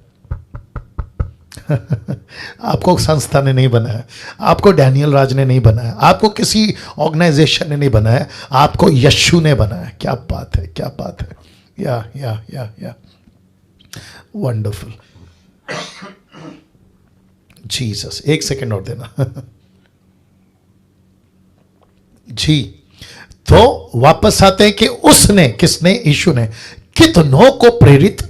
आपको संस्था ने नहीं बनाया, आपको डैनियल राज ने नहीं बनाया, आपको किसी ऑर्गेनाइजेशन ने नहीं बनाया, आपको यीशु ने बनाया। क्या बात है, क्या बात है! या वंडरफुल। जीसस, 1 सेकेंड और देना जी। तो वापस आते हैं कि उसने, किसने? यीशु ने कितनों को प्रेरित,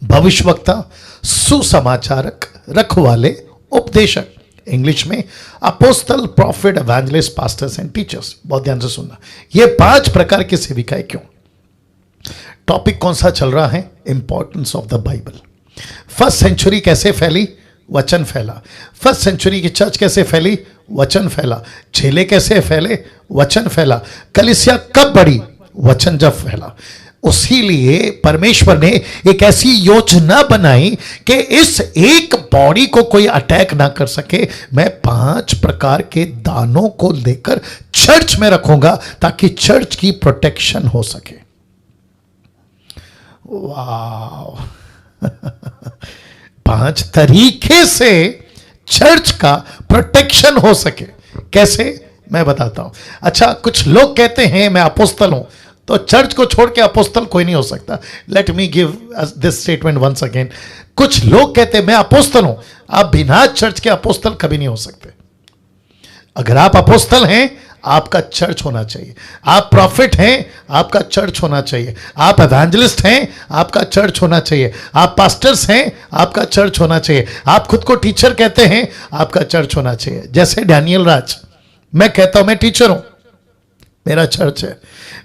भविष्यवक्ता, सुसमाचारक, रखवाले, उपदेशक, इंग्लिश में apostle, prophet, evangelist, pastors and teachers. बहुत ध्यान से सुनना, ये 5 प्रकार की सेविकाएं क्यों? टॉपिक कौन सा चल रहा है? Importance of the Bible. First century कैसे फैली? वचन फैला। फर्स्ट सेंचुरी की चर्च कैसे फैली? वचन फैला। चेले कैसे फैले? वचन फैला। कलीसिया कब बढ़ी? वचन जब फैला। उसी लिए परमेश्वर ने एक ऐसी योजना बनाई कि इस एक बॉडी को कोई अटैक ना कर सके। मैं 5 प्रकार के दानों को लेकर चर्च में रखूंगा ताकि चर्च की प्रोटेक्शन हो सके। वाह! 5 तरीके से चर्च का प्रोटेक्शन हो सके। कैसे? मैं बताता हूं। अच्छा, कुछ लोग कहते हैं मैं अपोस्तल हूं, तो चर्च को छोड़ के अपोस्तल कोई नहीं हो सकता। Let me give this statement once again. कुछ लोग कहते हैं मैं अपोस्तल हूं, आप बिना चर्च के अपोस्तल कभी नहीं हो सकते। अगर आप अपोस्तल हैं, आपका चर्च होना चाहिए। आप प्रॉफिट हैं, आपका चर्च होना चाहिए। आप एवेंजलिस्ट हैं, आपका चर्च होना चाहिए। आप पास्टर्स हैं, आपका चर्च होना चाहिए। आप खुद को टीचर कहते हैं, आपका चर्च होना चाहिए। जैसे डैनियल राज, मैं कहता हूं मैं टीचर हूं, मेरा चर्च है।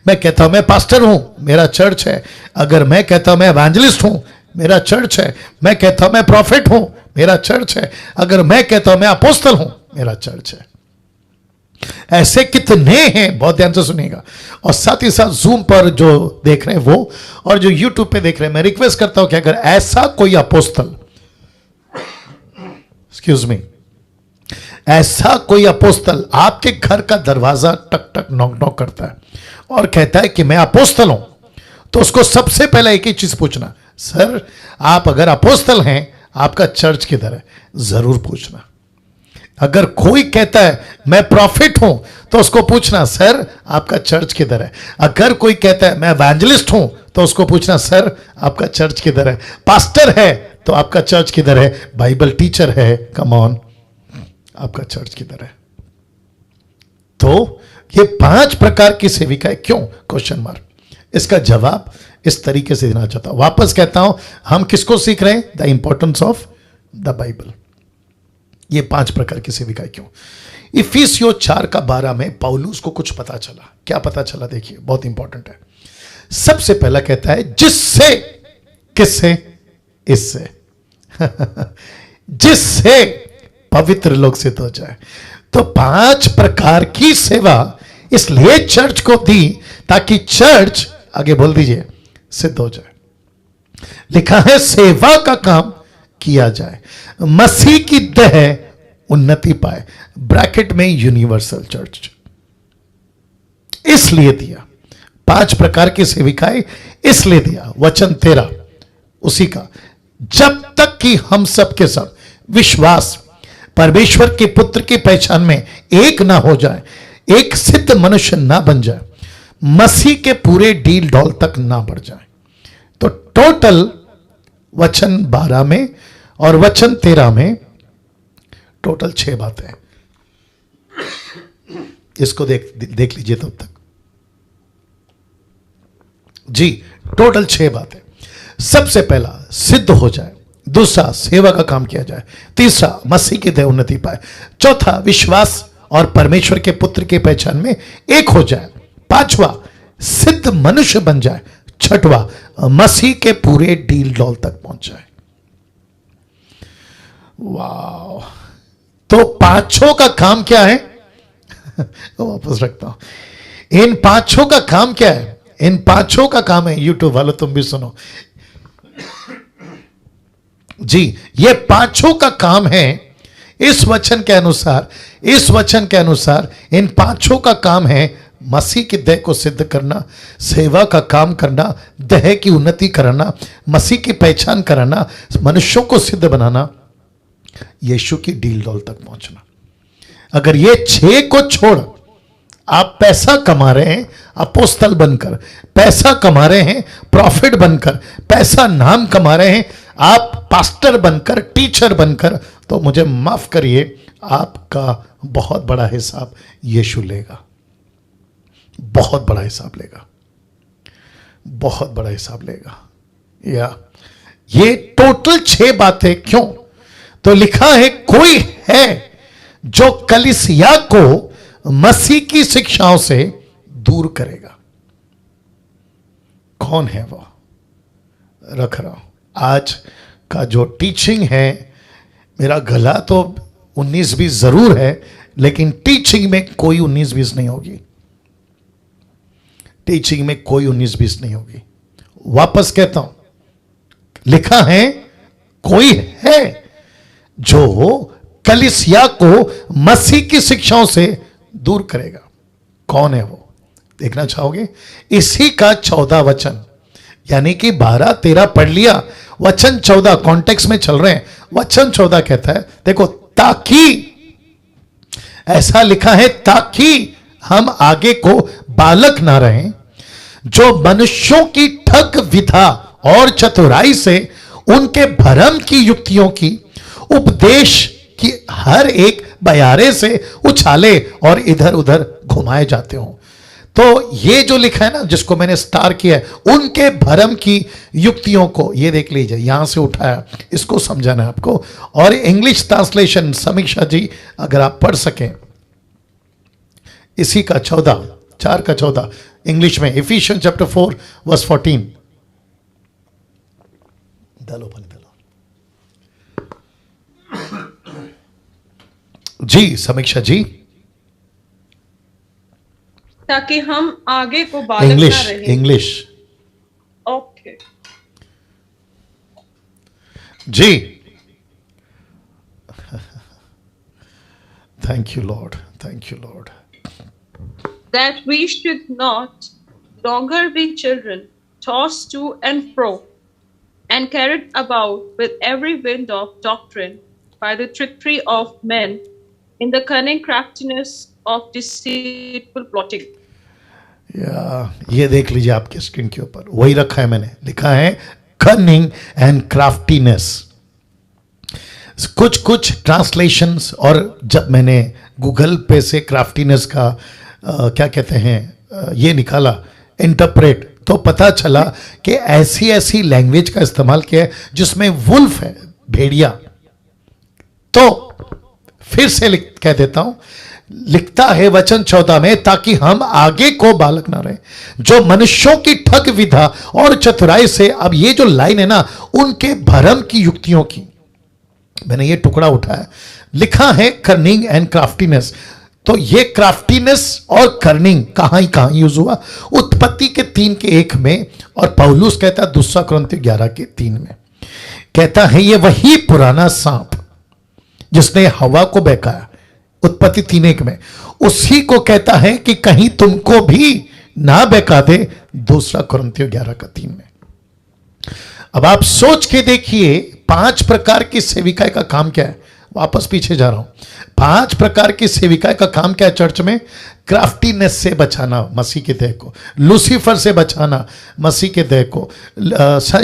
मैं कहता हूं मैं पास्टर हूं, मेरा चर्च है। अगर मैं कहता हूं मैं एवेंजलिस्ट हूं, मेरा चर्च है। मैं कहता हूं मैं प्रॉफिट हूं, मेरा चर्च है। अगर मैं कहता हूं मैं अपोस्तल हूं, मेरा चर्च है। ऐसे कितने हैं, बहुत ध्यान से सुनिएगा। और साथ ही साथ जूम पर जो देख रहे हैं वो, और जो यूट्यूब पे देख रहे हैं, मैं रिक्वेस्ट करता हूं कि अगर ऐसा कोई अपोस्तल, एक्सक्यूज मी, ऐसा कोई अपोस्तल आपके घर का दरवाजा टक टक नॉक नॉक करता है और कहता है कि मैं अपोस्तल हूं, तो उसको सबसे पहले एक ही चीज पूछना, सर आप अगर अपोस्तल हैं, आपका चर्च किधर है, जरूर पूछना। अगर कोई कहता है मैं प्रॉफिट हूं, तो उसको पूछना, सर आपका चर्च किधर है। अगर कोई कहता है मैं एवेंजलिस्ट हूं, तो उसको पूछना, सर आपका चर्च किधर है। पास्टर है तो आपका चर्च किधर है। बाइबल टीचर है, कम ऑन, आपका चर्च किधर है। तो ये 5 प्रकार की सेविकाएं क्यों, क्वेश्चन मार्क। इसका जवाब इस तरीके से देना चाहता हूं। वापस कहता हूं, हम किसको सीख रहे हैं, the importance of the Bible. ये 5 प्रकार की सेविकाएं क्यों। इफिसियों 4:12 में पौलुस को कुछ पता चला। क्या पता चला, देखिए, बहुत इंपॉर्टेंट है। सबसे पहला कहता है जिससे, किससे, इससे जिससे पवित्र लोग सिद्ध हो जाए। तो 5 प्रकार की सेवा इसलिए चर्च को दी ताकि चर्च, आगे बोल दीजिए, सिद्ध हो जाए। लिखा है सेवा का काम किया जाए, मसीह की देह उन्नति पाए। ब्रैकेट में यूनिवर्सल चर्च। इसलिए दिया 5 प्रकार की सेविकाएं, इसलिए दिया। वचन 13 उसी का, जब तक कि हम सब के सब विश्वास परमेश्वर के पुत्र की पहचान में एक ना हो जाए, एक सिद्ध मनुष्य ना बन जाए, मसीह के पूरे डील डॉल तक ना बढ़ जाए। तो टोटल वचन 12 में और वचन 13 में टोटल 6 बातें हैं। इसको देख लीजिए तब तक जी। टोटल 6 बातें। सबसे पहला सिद्ध हो जाए, दूसरा सेवा का काम किया जाए, तीसरा मसीह की देह उन्नति पाए, चौथा विश्वास और परमेश्वर के पुत्र की पहचान में एक हो जाए, पांचवा सिद्ध मनुष्य बन जाए, छठवा मसीह के पूरे डील डॉल तक पहुंच जाए। वाह। तो 5 का काम क्या है वापस रखता हूं। इन 5 का काम क्या है, इन 5 का काम है, यूट्यूब वालों तुम भी सुनो जी। ये 5 का काम है इस वचन के अनुसार, इस वचन के अनुसार इन 5 का काम है मसीह की देह को सिद्ध करना, सेवा का काम करना, देह की उन्नति करना, मसीह की पहचान कराना, मनुष्यों को सिद्ध बनाना, यीशु की डील डॉल तक पहुंचना। अगर ये 6 को छोड़ आप पैसा कमा रहे हैं अपोस्तल बनकर, पैसा कमा रहे हैं प्रॉफिट बनकर, पैसा नाम कमा रहे हैं आप पास्टर बनकर, टीचर बनकर, तो मुझे माफ करिए, आपका बहुत बड़ा हिसाब यीशु लेगा। बहुत बड़ा हिसाब लेगा, बहुत बड़ा हिसाब लेगा। या ये टोटल 6 बातें क्यों, तो लिखा है कोई है जो कलीसिया को मसीह की शिक्षाओं से दूर करेगा। कौन है वो, रख रहा हूं। आज का जो टीचिंग है, मेरा गला तो 19-20 जरूर है, लेकिन टीचिंग में कोई 19-20 नहीं होगी। टीचिंग में कोई 19-20 नहीं होगी। वापस कहता हूं, लिखा है कोई है जो कलीसिया को मसीह की शिक्षाओं से दूर करेगा। कौन है वो, देखना चाहोगे? इसी का 14 वचन, यानी कि 12-13 पढ़ लिया, वचन 14 कॉन्टेक्स्ट में चल रहे हैं। वचन 14 कहता है, देखो, ताकि, ऐसा लिखा है, ताकि हम आगे को बालक ना रहें, जो मनुष्यों की ठग विधा और चतुराई से उनके भरम की युक्तियों की उपदेश की हर एक बयारे से उछाले और इधर उधर घुमाए जाते हो। तो ये जो लिखा है ना, जिसको मैंने स्टार किया है, उनके भरम की युक्तियों को, ये देख लीजिए, यहां से उठाया, इसको समझाना है आपको। और इंग्लिश ट्रांसलेशन समीक्षा जी अगर आप पढ़ सकें, इसी का 4:14 इंग्लिश में, इफिशियंस चैप्टर 4 वर्स 14। डालो पानी डालो जी, समीक्षा जी। ताकि हम आगे को बालक ना इंग्लिश रहे। English okay. जी। Thank you Lord, thank you Lord. That we should not longer be children, tossed to and fro, and carried about with every wind of doctrine by the trickery of men, in the cunning craftiness of deceitful plotting. ये देख लीजिए आपके screen के ऊपर, वही रखा है मैंने, लिखा है कनिंग एंड क्राफ्टीनेस। कुछ ट्रांसलेशंस, और जब मैंने गूगल पे से क्राफ्टीनेस का क्या कहते हैं ये निकाला, इंटरप्रेट, तो पता चला कि ऐसी ऐसी लैंग्वेज का इस्तेमाल किया है जिसमें वुल्फ है, भेड़िया। तो फिर से कह देता हूं, लिखता है वचन 14 में, ताकि हम आगे को बालक ना रहे, जो मनुष्यों की ठग विधा और चतुराई से, अब ये जो लाइन है ना, उनके भरम की युक्तियों की, मैंने ये टुकड़ा उठाया, लिखा है कर्निंग एंड क्राफ्टीनेस। तो ये क्राफ्टीनेस और कर्निंग कहां यूज हुआ? उत्पत्ति के 3:1 में, और पौलुस कहता है 2 कुरिन्थियों 11:3 में, कहता है ये वही पुराना सांप जिसने हवा को बहकाया, उत्पत्ति 3:1 में, उसी को कहता है कि कहीं तुमको भी ना बहका दे, 2 कुरिन्थियों 11:3 में। अब आप सोच के देखिए, 5 प्रकार की सेविकाएं का काम क्या है? वापस पीछे जा रहा हूं। 5 प्रकार की सेविकाएं का काम क्या है चर्च में? क्राफ्टीनेस से बचाना मसीह के देह को, लूसीफर से बचाना मसीह के देह को,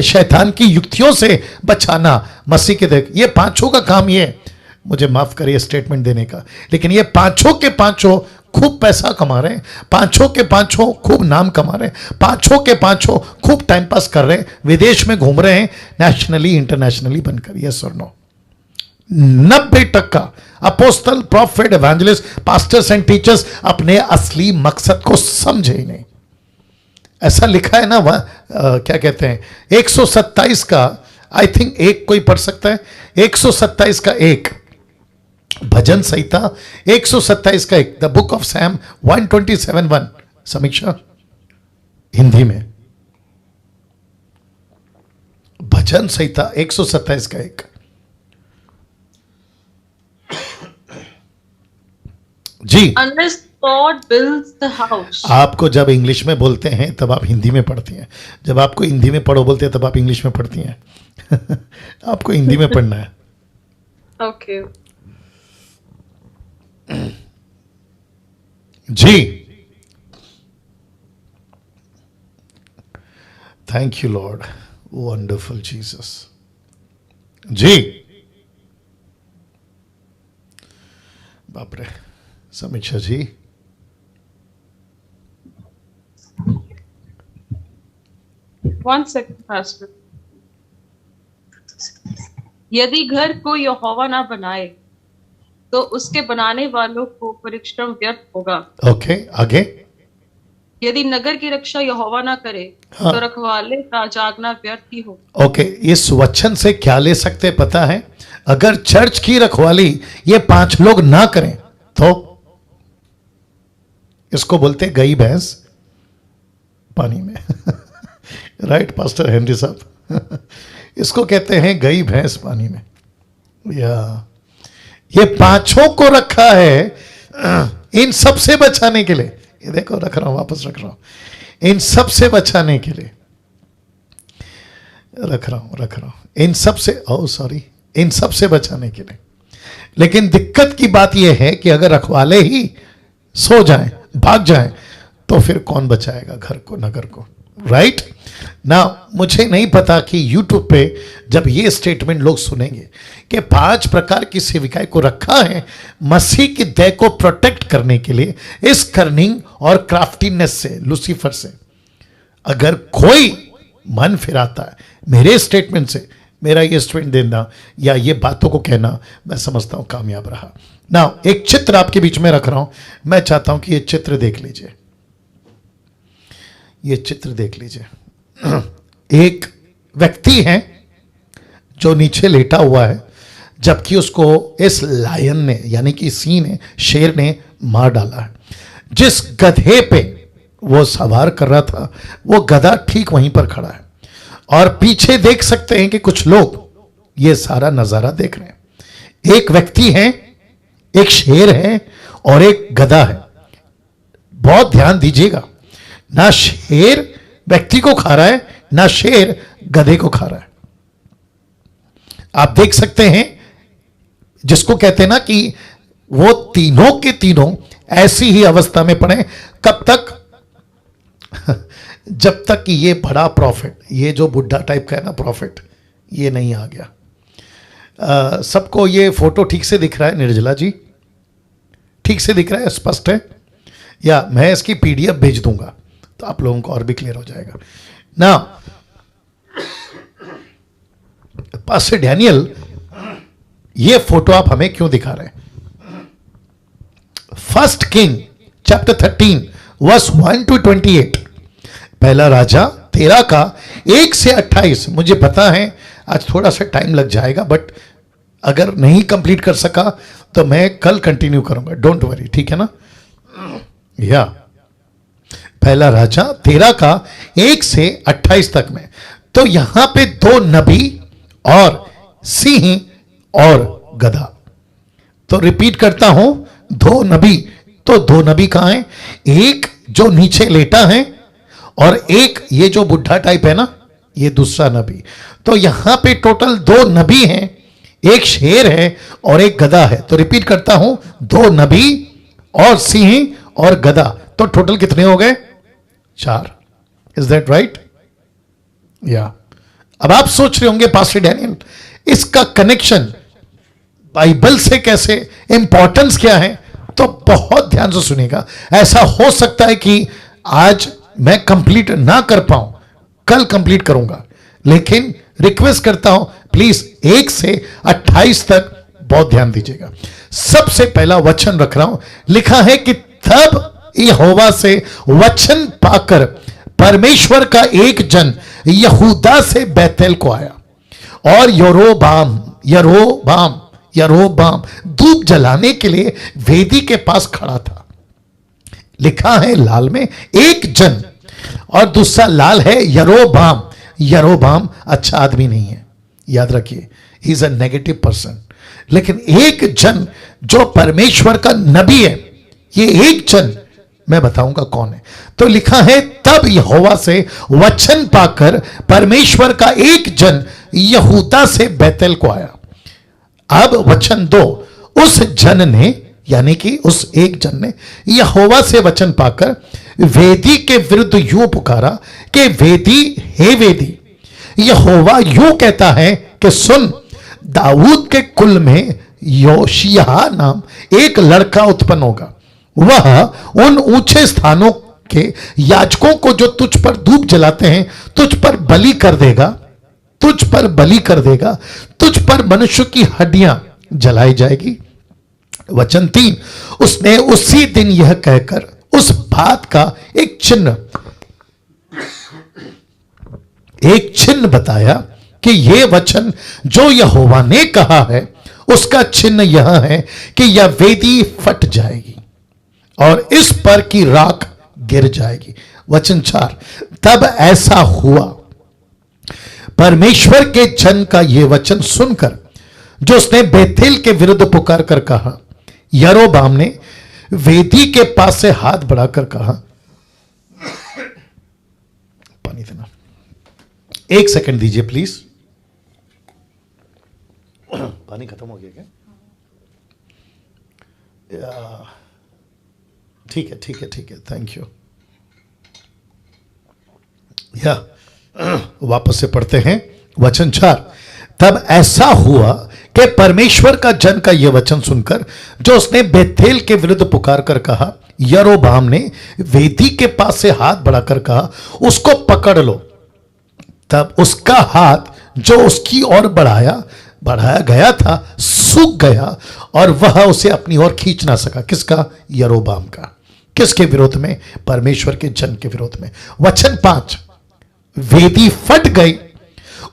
शैतान की युक्तियों से बचाना मसीह के देह। ये 5 का काम ये है। मुझे माफ करिए स्टेटमेंट देने का, लेकिन ये 5 के 5 खूब पैसा कमा रहे हैं, 5 के 5 खूब नाम कमा रहे हैं, 5 के 5 खूब टाइम पास कर रहे हैं, विदेश में घूम रहे हैं, नेशनली इंटरनेशनली बनकर। यस और no? 90% apostle, prophet, evangelist, pastors and teachers अपने असली मकसद को समझे ही नहीं। ऐसा लिखा है ना, वह क्या कहते हैं, 127 का, आई थिंक एक कोई पढ़ सकता है, 127 का 1, भजन संहिता 127 का 1, द बुक ऑफ सैम 127:1। समीक्षा हिंदी में, भजन संहिता 127 का 1। जी। Unless God builds the house. आपको जब इंग्लिश में बोलते हैं तब आप हिंदी में पढ़ती हैं, जब आपको हिंदी में पढ़ो बोलते हैं तब आप इंग्लिश में पढ़ती हैं। आपको हिंदी में पढ़ना है। Okay. जी। Thank you Lord, wonderful Jesus. जी। बाप रे, समीक्षा जी। One second, Pastor. यदि घर को यहोवा ना बनाए तो उसके बनाने वालों को परिश्रम व्यर्थ होगा। ओके, आगे। यदि नगर की रक्षा यहोवा ना करे हाँ। तो रखवाले का जागना व्यर्थ ही हो। ओके, इस वचन से क्या ले सकते पता है? अगर चर्च की रखवाली ये 5 लोग ना करें तो इसको बोलते गई भैंस पानी में। राइट पास्टर हेनरी साहब, इसको कहते हैं गई भैंस पानी में। या ये 5 को रखा है इन सब से बचाने के लिए। ये देखो, रख रहा हूं, वापस रख रहा हूं, इन सब से बचाने के लिए रख रहा हूं, इन सब से, ओ सॉरी, इन सब से बचाने के लिए। लेकिन दिक्कत की बात यह है कि अगर रखवाले ही सो जाएं, भाग जाएं, तो फिर कौन बचाएगा घर को, नगर को? राइट ना, मुझे नहीं पता कि यूट्यूब पे जब ये स्टेटमेंट लोग सुनेंगे कि 5 प्रकार की सेविकाएं को रखा है मसीह की देह को प्रोटेक्ट करने के लिए, इस कर्निंग और क्राफ्टीनेस से, लूसीफर से अगर कोई मन फिराता है मेरे स्टेटमेंट से, मेरा ये स्टेटमेंट देना या ये बातों को कहना, मैं समझता हूं कामयाब रहा ना। एक चित्र आपके बीच में रख रहा हूं, मैं चाहता हूं कि ये चित्र देख लीजिए, ये चित्र देख लीजिए। एक व्यक्ति है जो नीचे लेटा हुआ है, जबकि उसको इस लायन ने, यानी कि सिंह ने, शेर ने मार डाला है। जिस गधे पे वो सवार कर रहा था वो गधा ठीक वहीं पर खड़ा है, और पीछे देख सकते हैं कि कुछ लोग ये सारा नजारा देख रहे हैं। एक व्यक्ति है, एक शेर है और एक गधा है। बहुत ध्यान दीजिएगा, ना शेर व्यक्ति को खा रहा है, ना शेर गधे को खा रहा है। आप देख सकते हैं, जिसको कहते हैं ना कि वो तीनों के तीनों ऐसी ही अवस्था में पड़े। कब तक? जब तक कि ये बड़ा प्रॉफिट, ये जो बुढ़ा टाइप का है ना प्रॉफिट, ये नहीं आ गया। सबको ये फोटो ठीक से दिख रहा है निर्जला जी? ठीक से दिख रहा है, स्पष्ट है? या मैं इसकी पीडीएफ भेज दूंगा तो आप लोगों को और भी क्लियर हो जाएगा ना। पास्टर डैनियल, ये फोटो आप हमें क्यों दिखा रहे हैं? 1 किंग चैप्टर 13 वर्स 1 to 28, पहला राजा 13 का 1 से 28। मुझे पता है आज थोड़ा सा टाइम लग जाएगा, बट अगर नहीं कंप्लीट कर सका तो मैं कल कंटिन्यू करूंगा, डोंट वरी, ठीक है ना? या पहला राजा 13 का 1 से 28 तक में, तो यहां पे 2 नबी और सिंह और गधा। तो रिपीट करता हूं, 2 नबी। तो 2 नबी कहां हैं? एक जो नीचे लेटा है और एक ये जो बुढ़ा टाइप है ना, ये दूसरा नबी। तो यहां पे टोटल 2 नबी हैं, एक शेर है और एक गधा है। तो रिपीट करता हूं, 2 नबी और सिंह और गधा, तो टोटल कितने हो गए? 4। Is that right? या अब आप सोच रहे होंगे पास्टर डैनियल इसका कनेक्शन बाइबल से कैसे, इंपॉर्टेंस क्या है? तो बहुत ध्यान से सुनिएगा। ऐसा हो सकता है कि आज मैं कंप्लीट ना कर पाऊं, कल कंप्लीट करूंगा, लेकिन रिक्वेस्ट करता हूं प्लीज 1 से 28 तक बहुत ध्यान दीजिएगा। सबसे पहला वचन रख रहा हूं, लिखा है कि तब यहोवा से वचन पाकर परमेश्वर का एक जन यहूदा से बैतल को आया, और यरोबाम धूप जलाने के लिए वेदी के पास खड़ा था। लिखा है लाल में एक जन, और दूसरा लाल है यरोबाम। यरोबाम अच्छा आदमी नहीं है, याद रखिए, he is a negative person. लेकिन एक जन जो परमेश्वर का नबी है, ये एक जन मैं बताऊंगा कौन है। तो लिखा है तब यहोवा से वचन पाकर परमेश्वर का एक जन यहूदा से बैतल को आया। अब वचन 2, उस जन ने, यानी कि उस एक जन ने यहोवा से वचन पाकर वेदी के विरुद्ध यूं पुकारा कि वेदी, हे वेदी, यहोवा यूं कहता है कि सुन, दाऊद के कुल में योशिय्याह नाम एक लड़का उत्पन्न होगा। वह उन ऊंचे स्थानों के याजकों को जो तुझ पर धूप जलाते हैं तुझ पर बलि कर देगा, तुझ पर बलि कर देगा, तुझ पर मनुष्य की हड्डियां जलाई जाएगी। वचन 3, उसने उसी दिन यह कहकर उस बात का एक चिन्ह बताया कि यह वचन जो यहोवा ने कहा है उसका चिन्ह यह है कि यह वेदी फट जाएगी और इस पर की राख गिर जाएगी। वचन 4, तब ऐसा हुआ, परमेश्वर के जन का यह वचन सुनकर जो उसने बेतेल के विरुद्ध पुकार कर कहा, यरोबाम ने वेदी के पास से हाथ बढ़ाकर कहा, पानी देना, 1 सेकंड दीजिए प्लीज, पानी खत्म हो गया क्या? ठीक है, थैंक यू। या वापस से पढ़ते हैं वचन 4। तब ऐसा हुआ कि परमेश्वर का जन का यह वचन सुनकर जो उसने बेथेल के विरुद्ध पुकार कर कहा, यरोबाम ने वेदी के पास से हाथ बढ़ाकर कहा, उसको पकड़ लो। तब उसका हाथ जो उसकी ओर बढ़ाया गया था सूख गया और वह उसे अपनी ओर खींच ना सका। किसका? यरोबाम का। किसके विरोध में? परमेश्वर के जन के विरोध में। वचन 5, वेदी फट गई,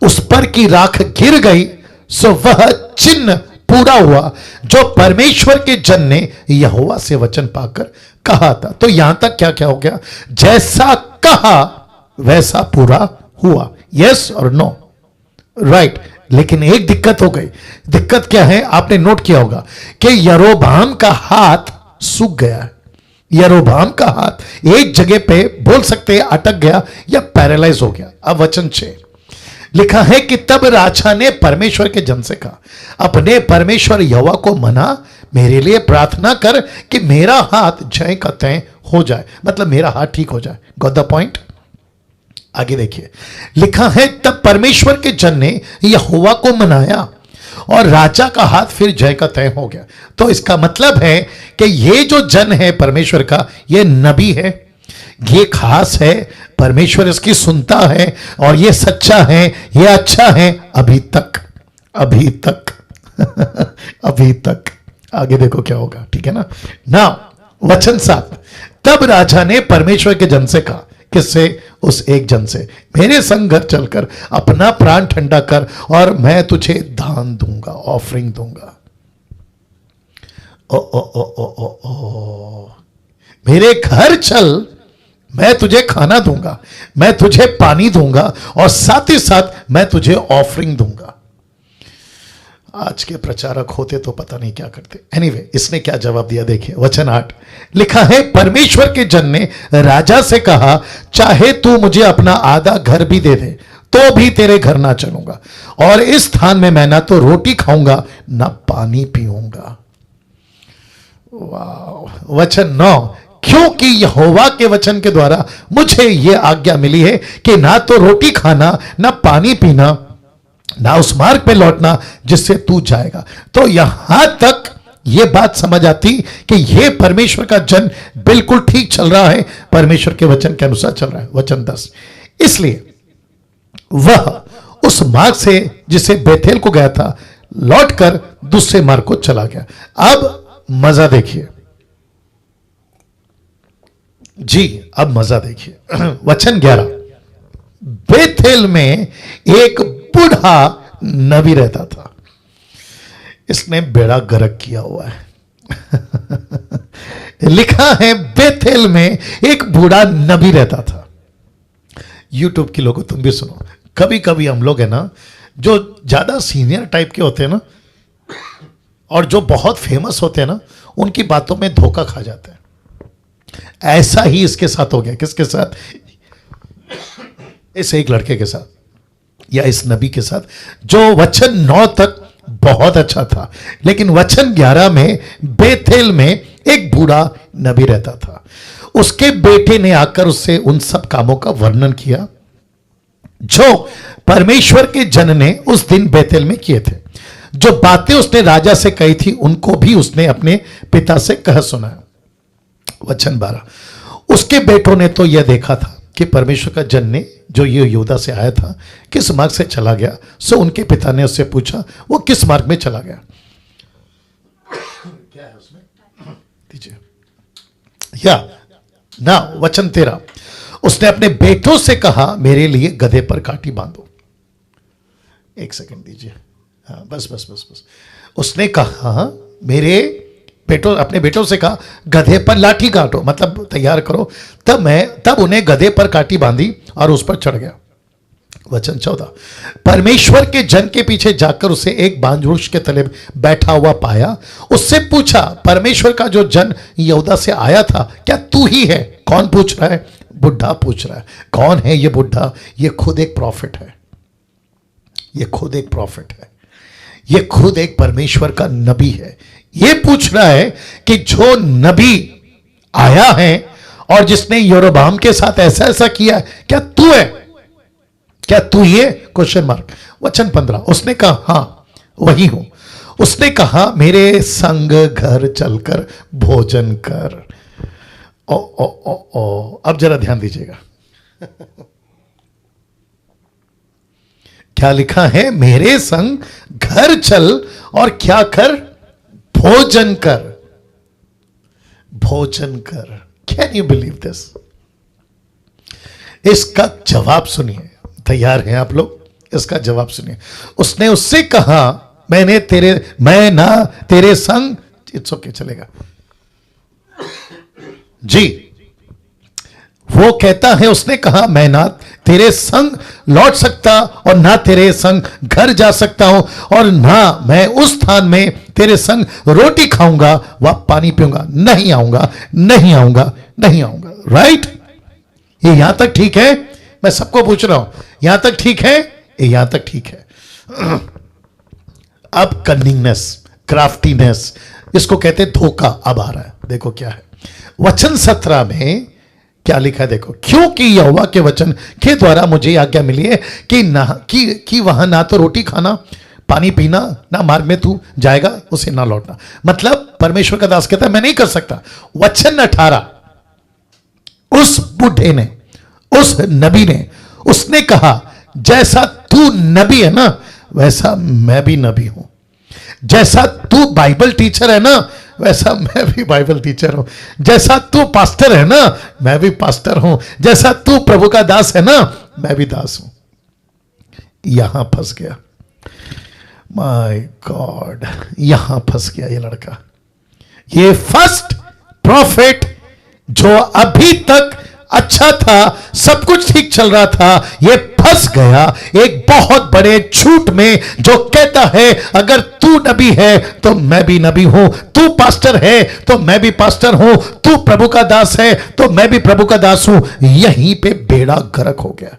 उस पर की राख गिर गई, सो वह चिन्ह पूरा हुआ जो परमेश्वर के जन ने यहोवा से वचन पाकर कहा था। तो यहां तक क्या क्या हो गया? जैसा कहा वैसा पूरा हुआ। यस और नो? राइट। लेकिन एक दिक्कत हो गई। दिक्कत क्या है? आपने नोट किया होगा कि यरोबाम का हाथ सूख गया है। यरोबाम का हाथ एक जगह पे बोल सकते हैं अटक गया या पैरालाइज हो गया। अब वचन 6 लिखा है कि तब राजा ने परमेश्वर के जन से कहा, अपने परमेश्वर यहोवा को मना, मेरे लिए प्रार्थना कर कि मेरा हाथ जय का तय हो जाए, मतलब मेरा हाथ ठीक हो जाए। Got the point? आगे देखिए, लिखा है तब परमेश्वर के जन ने यहोवा को मनाया और राजा का हाथ फिर जय का तय हो गया। तो इसका मतलब है कि ये जो जन है परमेश्वर का, ये नबी है, ये खास है, परमेश्वर इसकी सुनता है और ये सच्चा है, ये अच्छा है अभी तक। अभी तक। आगे देखो क्या होगा, ठीक है ना? ना वचन 7, तब राजा ने परमेश्वर के जन से कहा, किससे? उस एक जन से, मेरे संग घर चलकर अपना प्राण ठंडा कर और मैं तुझे दान दूंगा, ऑफरिंग दूंगा। ओ ओ ओ ओ ओ ओ मेरे घर चल, मैं तुझे खाना दूंगा, मैं तुझे पानी दूंगा और साथ ही साथ मैं तुझे ऑफरिंग दूंगा। आज के प्रचारक होते तो पता नहीं क्या करते। एनीवे, इसने क्या जवाब दिया देखिए, वचन 8 लिखा है, परमेश्वर के जन ने राजा से कहा, चाहे तू मुझे अपना आधा घर भी दे दे तो भी तेरे घर ना चलूंगा, और इस स्थान में मैं ना तो रोटी खाऊंगा ना पानी पीऊंगा। वाह। वचन 9, क्योंकि यहोवा के वचन के द्वारा मुझे यह आज्ञा मिली है कि ना तो रोटी खाना ना पानी पीना ना उस मार्ग पे लौटना जिससे तू जाएगा। तो यहां तक यह बात समझ आती कि यह परमेश्वर का जन बिल्कुल ठीक चल रहा है, परमेश्वर के वचन के अनुसार चल रहा है। वचन 10, इसलिए वह उस मार्ग से जिसे बेथेल को गया था लौटकर दूसरे मार्ग को चला गया। अब मजा देखिए जी, अब मजा देखिए। वचन 11, बेथेल में एक बूढ़ा नबी रहता था। इसने बेड़ा गर्क किया हुआ है। लिखा है बेथेल में एक बूढ़ा नबी रहता था। यूट्यूब के लोगों, तुम भी सुनो, कभी कभी हम लोग है ना, जो ज्यादा सीनियर टाइप के होते हैं ना और जो बहुत फेमस होते हैं ना, उनकी बातों में धोखा खा जाते हैं। ऐसा ही इसके साथ हो गया। किसके साथ? इस एक लड़के के साथ या इस नबी के साथ, जो वचन 9 तक बहुत अच्छा था, लेकिन वचन 11 में बेथेल में एक बूढ़ा नबी रहता था। उसके बेटे ने आकर उससे उन सब कामों का वर्णन किया जो परमेश्वर के जन ने उस दिन बेथेल में किए थे। जो बातें उसने राजा से कही थी उनको भी उसने अपने पिता से कह सुनाया। वचन 12, उसके बेटों ने तो यह देखा था कि परमेश्वर का जन ने जो ये यहूदा से आया था किस मार्ग से चला गया। सो उनके पिता ने उससे पूछा, वो किस मार्ग में चला गया? क्या है उसमें? दीजिए। या ना वचन 13, उसने अपने बेटों से कहा, मेरे लिए गधे पर काठी बांधो। एक सेकंड दीजिए। हाँ, बस बस बस बस। उसने कहा, अपने बेटों से कहा, गधे पर लाठी काटो, मतलब तैयार करो। तब उन्हें गधे पर काठी बांधी और उस पर चढ़ गया। वचन 14, परमेश्वर के जन के पीछे जाकर उसे एक बांज के तले बैठा हुआ पाया। उससे पूछा, परमेश्वर का जो जन यहूदा से आया था, क्या तू ही है? कौन पूछ रहा है? बुढ़ा पूछ रहा है। कौन है ये बुढ़ा? ये खुद एक प्रॉफिट है। ये खुद एक प्रॉफिट है। ये खुद एक परमेश्वर का नबी है। ये पूछ रहा है कि जो नबी आया है और जिसने यरोबाम के साथ ऐसा ऐसा किया, क्या तू है? क्या तू ये क्वेश्चन मार्क। वचन 15, उसने कहा हाँ वही हूं। उसने कहा मेरे संग घर चलकर भोजन कर। ओ ओ ओ ओ, अब जरा ध्यान दीजिएगा क्या लिखा है, मेरे संग घर चल और क्या कर, भोजन कर। भोजन कर। Can you believe this? इसका जवाब सुनिए, तैयार हैं आप लोग? इसका जवाब सुनिए। उसने उससे कहा मैं ना तेरे संग, इट्स ओके चलेगा जी। वो कहता है, उसने कहा मैं ना तेरे संग लौट सकता और ना तेरे संग घर जा सकता हूं और ना मैं उस स्थान में तेरे संग रोटी खाऊंगा व पानी पीऊंगा। नहीं आऊंगा, नहीं आऊंगा, नहीं आऊंगा। राइट? ये यहां तक ठीक है? मैं सबको पूछ रहा हूं, यहां तक ठीक है? ये यहां तक ठीक है। अब कनिंगनेस, क्राफ्टीनेस, इसको कहते धोखा अब आ रहा है। देखो क्या है वचन 17 में क्या लिखा है, देखो। क्योंकि यहोवा के वचन के द्वारा मुझे आज्ञा मिली है कि वहां ना तो रोटी खाना, पानी पीना, ना मार्ग में तू जाएगा उसे ना लौटना। मतलब परमेश्वर का दास कहता है मैं नहीं कर सकता। वचन 18, उस बुढ़े ने, उस नबी ने, उसने कहा जैसा तू नबी है ना वैसा मैं भी नबी हूं। जैसा तू बाइबल टीचर है ना वैसा मैं भी बाइबल टीचर हूं। जैसा तू पास्टर है ना मैं भी पास्टर हूं। जैसा तू प्रभु का दास है ना मैं भी दास हूं। यहां फंस गया, माय गॉड, यहां फंस गया ये लड़का। ये फर्स्ट प्रॉफिट जो अभी तक अच्छा था, सब कुछ ठीक चल रहा था, ये फंस गया एक बहुत बड़े झूठ में जो कहता है अगर तू नबी है तो मैं भी नबी हूं, तू पास्टर है तो मैं भी पास्टर हूं, तू प्रभु का दास है तो मैं भी प्रभु का दास हूं। यहीं पे बेड़ा गर्क हो गया।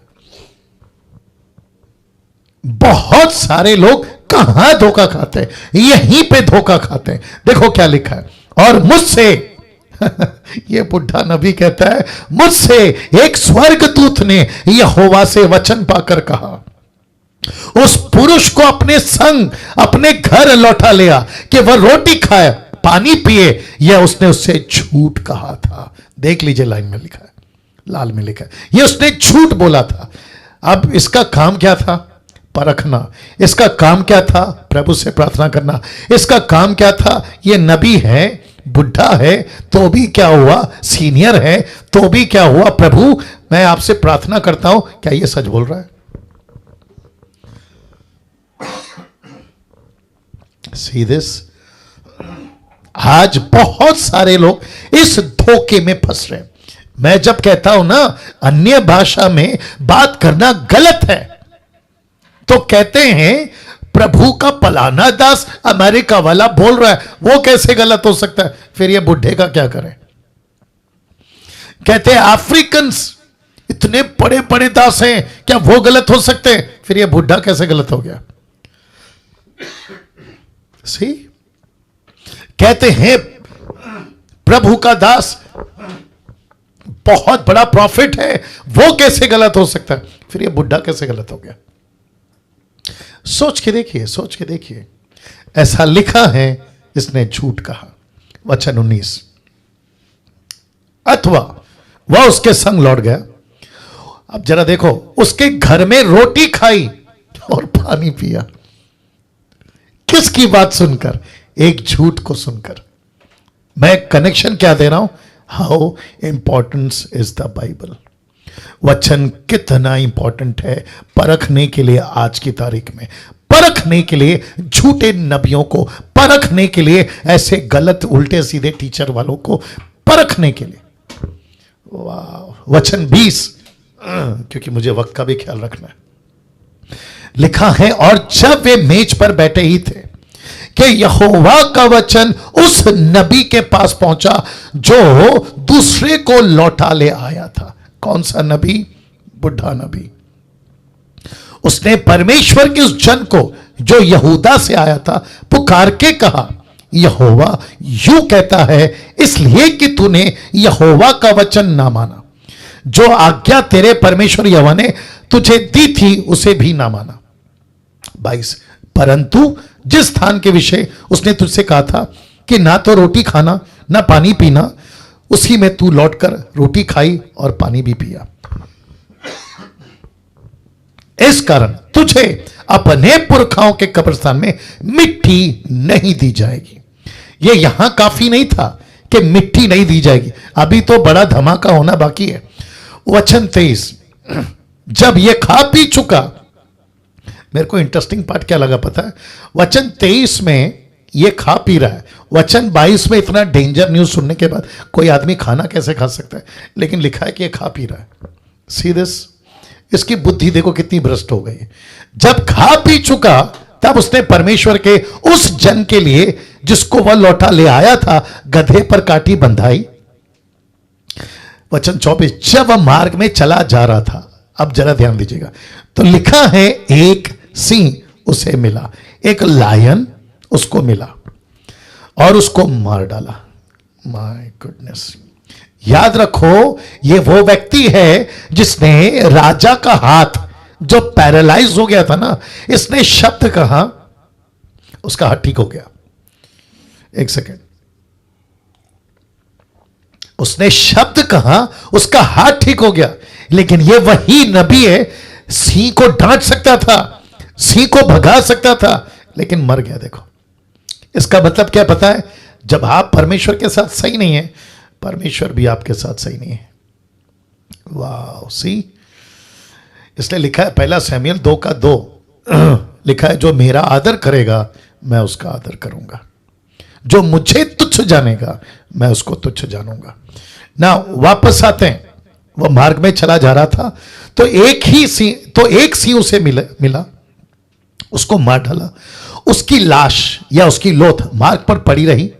बहुत सारे लोग कहां धोखा खाते हैं, यहीं पे धोखा खाते हैं। देखो क्या लिखा है, और मुझसे ये बुढ़ा नबी कहता है मुझसे एक स्वर्गदूत ने यहोवा से वचन पाकर कहा उस पुरुष को अपने संग अपने घर लौटा लिया कि वह रोटी खाए पानी पिए। यह उसने उससे झूठ कहा था। देख लीजिए लाइन में लिखा है, लाल में लिखा है, यह उसने झूठ बोला था। अब इसका काम क्या था? परखना। इसका काम क्या था? प्रभु से प्रार्थना करना। इसका काम क्या था? यह नबी है, बुढ़ा है तो भी क्या हुआ, सीनियर है तो भी क्या हुआ, प्रभु मैं आपसे प्रार्थना करता हूं, क्या ये सच बोल रहा है? See this? आज बहुत सारे लोग इस धोखे में फंस रहे हैं। मैं जब कहता हूं ना अन्य भाषा में बात करना गलत है तो कहते हैं प्रभु का पलाना दास अमेरिका वाला बोल रहा है, वो कैसे गलत हो सकता है? फिर ये बुढ़े का क्या करें? कहते हैं अफ्रीकन्स इतने बड़े बड़े दास हैं, क्या वो गलत हो सकते हैं? फिर ये बुढ़ा कैसे गलत हो गया? सी, कहते हैं प्रभु का दास बहुत बड़ा प्रॉफिट है, वो कैसे गलत हो सकता है? फिर ये बुढ़ा कैसे गलत हो गया? सोच के देखिए, सोच के देखिए। ऐसा लिखा है इसने झूठ कहा। वचन 19, अथवा वह उसके संग लौट गया। अब जरा देखो, उसके घर में रोटी खाई और पानी पिया। किसकी बात सुनकर? एक झूठ को सुनकर। मैं कनेक्शन क्या दे रहा हूं? How importance is the Bible. वचन कितना इंपॉर्टेंट है परखने के लिए, आज की तारीख में परखने के लिए, झूठे नबियों को परखने के लिए, ऐसे गलत उल्टे सीधे टीचर वालों को परखने के लिए। वाह। वचन 20, क्योंकि मुझे वक्त का भी ख्याल रखना है, लिखा है और जब वे मेज पर बैठे ही थे कि यहोवा का वचन उस नबी के पास पहुंचा जो दूसरे को लौटा ले आया था। कौन सा नबी? बुढ़ा नबी। उसने परमेश्वर के उस जन को जो यहूदा से आया था पुकार के कहा, यहोवा यूं कहता है इसलिए कि तूने यहोवा का वचन ना माना जो आज्ञा तेरे परमेश्वर यहोवा ने तुझे दी थी उसे भी ना माना। 22, परंतु जिस स्थान के विषय उसने तुझसे कहा था कि ना तो रोटी खाना ना पानी पीना, उसी में तू लौटकर रोटी खाई और पानी भी पिया। इस कारण तुझे अपने पुरखाओं के कब्रिस्तान में मिट्टी नहीं दी जाएगी। ये यहां काफी नहीं था कि मिट्टी नहीं दी जाएगी, अभी तो बड़ा धमाका होना बाकी है। वचन 23, जब ये खा पी चुका, मेरे को इंटरेस्टिंग पार्ट क्या लगा पता है, वचन 23 में ये खा पी रहा है, वचन 22 में इतना डेंजर न्यूज सुनने के बाद कोई आदमी खाना कैसे खा सकता है, लेकिन लिखा है कि ये खा पी रहा है। सी दिस, इसकी बुद्धि देखो कितनी भ्रष्ट हो गई है। जब खा पी चुका तब उसने परमेश्वर के उस जन के लिए जिसको वह लौटा ले आया था गधे पर काटी बंधाई। वचन 24, जब वह मार्ग में चला जा रहा था, अब जरा ध्यान दीजिएगा, तो लिखा है एक सिंह उसे मिला, एक लायन उसको मिला और उसको मार डाला। माय गुडनेस, याद रखो ये वो व्यक्ति है जिसने राजा का हाथ जो पैरालाइज हो गया था ना, इसने शब्द कहा, उसका हाथ ठीक हो गया। एक सेकेंड, उसने शब्द कहा, उसका हाथ ठीक हो गया। लेकिन ये वही नबी है, सिंह को डांट सकता था, सिंह को भगा सकता था, लेकिन मर गया। देखो इसका मतलब क्या पता है, जब आप परमेश्वर के साथ सही नहीं है, परमेश्वर भी आपके साथ सही नहीं है। वाह, सी, इसलिए लिखा है पहला सैमुएल 2:2 लिखा है, जो मेरा आदर करेगा मैं उसका आदर करूंगा, जो मुझे तुच्छ जानेगा मैं उसको तुच्छ जानूंगा ना। वापस आते हैं, वह मार्ग में चला जा रहा था, तो एक सिंह उसे मिला, उसको मार डाला। उसकी लाश या उसकी लोथ मार्ग पर पड़ी रही,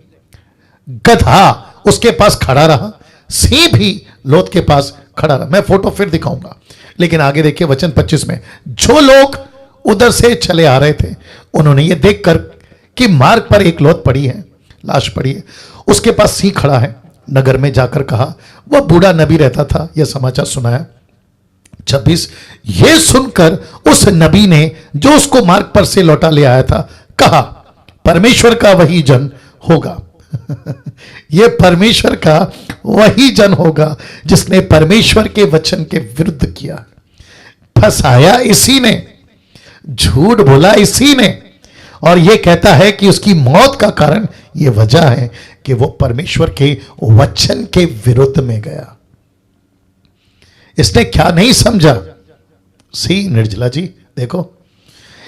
गधा उसके पास खड़ा रहा, सिंह भी लोथ के पास खड़ा रहा। मैं फोटो फिर दिखाऊंगा, लेकिन आगे देखिए वचन 25 में, जो लोग उधर से चले आ रहे थे उन्होंने ये देखकर कि मार्ग पर एक लोथ पड़ी है, लाश पड़ी है, उसके पास सिंह खड़ा है, नगर में जाकर कहा, वह बूढ़ा नबी रहता था, यह समाचार सुनाया। 26, यह सुनकर उस नबी ने जो उसको मार्ग पर से लौटा ले आया था कहा, परमेश्वर का वही जन होगा यह परमेश्वर का वही जन होगा जिसने परमेश्वर के वचन के विरुद्ध किया। फंसाया इसी ने, झूठ बोला इसी ने, और यह कहता है कि उसकी मौत का कारण यह वजह है कि वो परमेश्वर के वचन के विरुद्ध में गया। इसने क्या नहीं समझा, सी निर्जला जी देखो,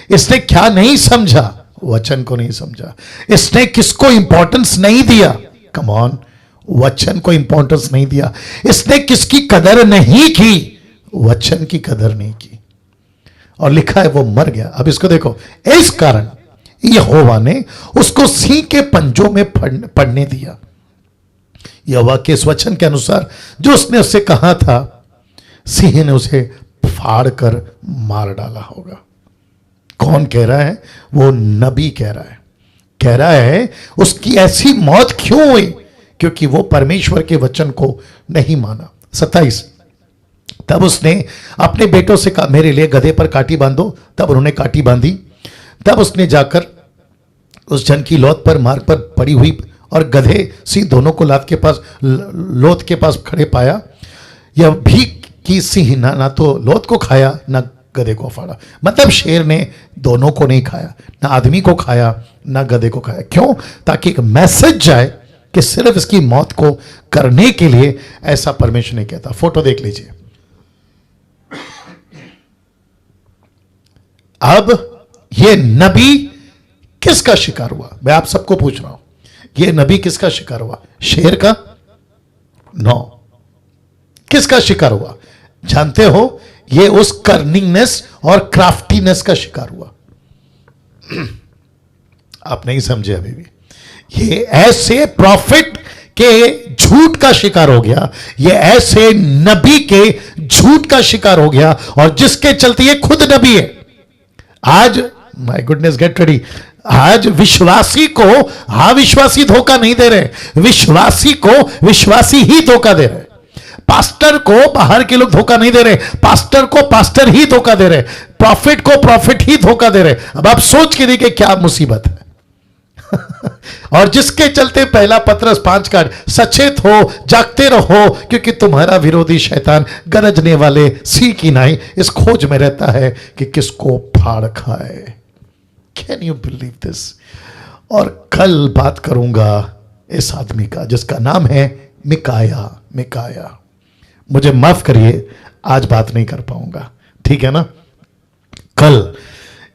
इसने क्या नहीं समझा, वचन को नहीं समझा। इसने किसको इंपॉर्टेंस नहीं दिया, कम ऑन, वचन को इंपॉर्टेंस नहीं दिया। इसने किसकी कदर नहीं की, वचन की कदर नहीं की, और लिखा है वो मर गया। अब इसको देखो, इस कारण यहोवा ने उसको सिंह के पंजों में पड़ने दिया, यहोवा के इस वचन के अनुसार जो उसने उससे कहा था, सिंह ने उसे फाड़ कर मार डाला होगा। कौन कह रहा है, वो नबी कह रहा है उसकी ऐसी मौत क्यों हुई, क्योंकि वो परमेश्वर के वचन को नहीं माना। 27, तब उसने अपने बेटों से कहा, मेरे लिए गधे पर काठी बांधो, तब उन्होंने काठी बांधी। तब उसने जाकर उस जन की लौथ पर मार्ग पर पड़ी हुई और गधे सिंह दोनों को लोथ के पास खड़े पाया। यह भी कि सिंह ना तो लोथ को खाया ना गधे को फाड़ा, मतलब शेर ने दोनों को नहीं खाया, ना आदमी को खाया ना गधे को खाया। क्यों? ताकि एक मैसेज जाए कि सिर्फ इसकी मौत को करने के लिए ऐसा परमेश्वर ने कहता। फोटो देख लीजिए। अब ये नबी किसका शिकार हुआ, मैं आप सबको पूछ रहा हूं, ये नबी किसका शिकार हुआ? शेर का? नो। किसका शिकार हुआ जानते हो? ये उस कर्निंगनेस और क्राफ्टीनेस का शिकार हुआ। आप नहीं समझे अभी भी। ये ऐसे प्रॉफिट के झूठ का शिकार हो गया, ये ऐसे नबी के झूठ का शिकार हो गया, और जिसके चलते ये खुद नबी है। आज माय गुडनेस, गेट रेडी, आज विश्वासी को अविश्वासी धोखा नहीं दे रहे, विश्वासी को विश्वासी ही धोखा दे रहे। पास्टर को बाहर के लोग धोखा नहीं दे रहे, पास्टर को पास्टर ही धोखा दे रहे, प्रॉफिट को प्रॉफिट ही धोखा दे रहे। अब आप सोच के देखिए क्या मुसीबत है। और जिसके चलते पहला पत्रस 5 का, सचेत हो, जागते रहो, क्योंकि तुम्हारा विरोधी शैतान गरजने वाले सी की नाई इस खोज में रहता है कि किसको फाड़ खाए। Can you believe this? और कल बात करूंगा इस आदमी का जिसका नाम है मिकाया। मिकाया, मुझे माफ करिए, आज बात नहीं कर पाऊंगा, ठीक है ना? कल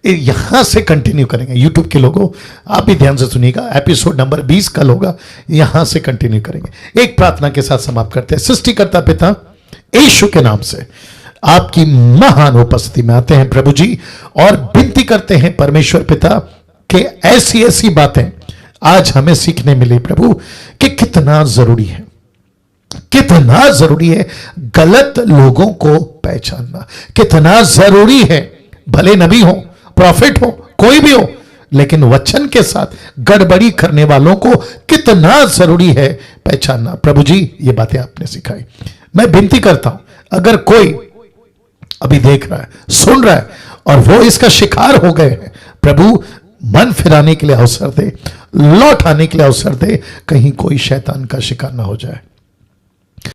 यहां से कंटिन्यू करेंगे। यूट्यूब के लोगों, आप भी ध्यान से सुनिएगा, एपिसोड नंबर 20 कल होगा, यहां से कंटिन्यू करेंगे। एक प्रार्थना के साथ समाप्त करते हैं। सृष्टिकर्ता पिता यीशु के नाम से आपकी महान उपस्थिति में आते हैं प्रभु जी, और विनती करते हैं परमेश्वर पिता कि ऐसी ऐसी बातें आज हमें सीखने मिली प्रभु कि कितना जरूरी है, कितना जरूरी है गलत लोगों को पहचानना, कितना जरूरी है भले नबी हो, प्रॉफिट हो, कोई भी हो, लेकिन वचन के साथ गड़बड़ी करने वालों को कितना जरूरी है पहचानना। प्रभु जी ये बातें आपने सिखाई। मैं विनती करता हूं अगर कोई अभी देख रहा है, सुन रहा है और वो इसका शिकार हो गए हैं, प्रभु मन फिराने के लिए अवसर दे, लौट आने के लिए अवसर दे, कहीं कोई शैतान का शिकार ना हो जाए।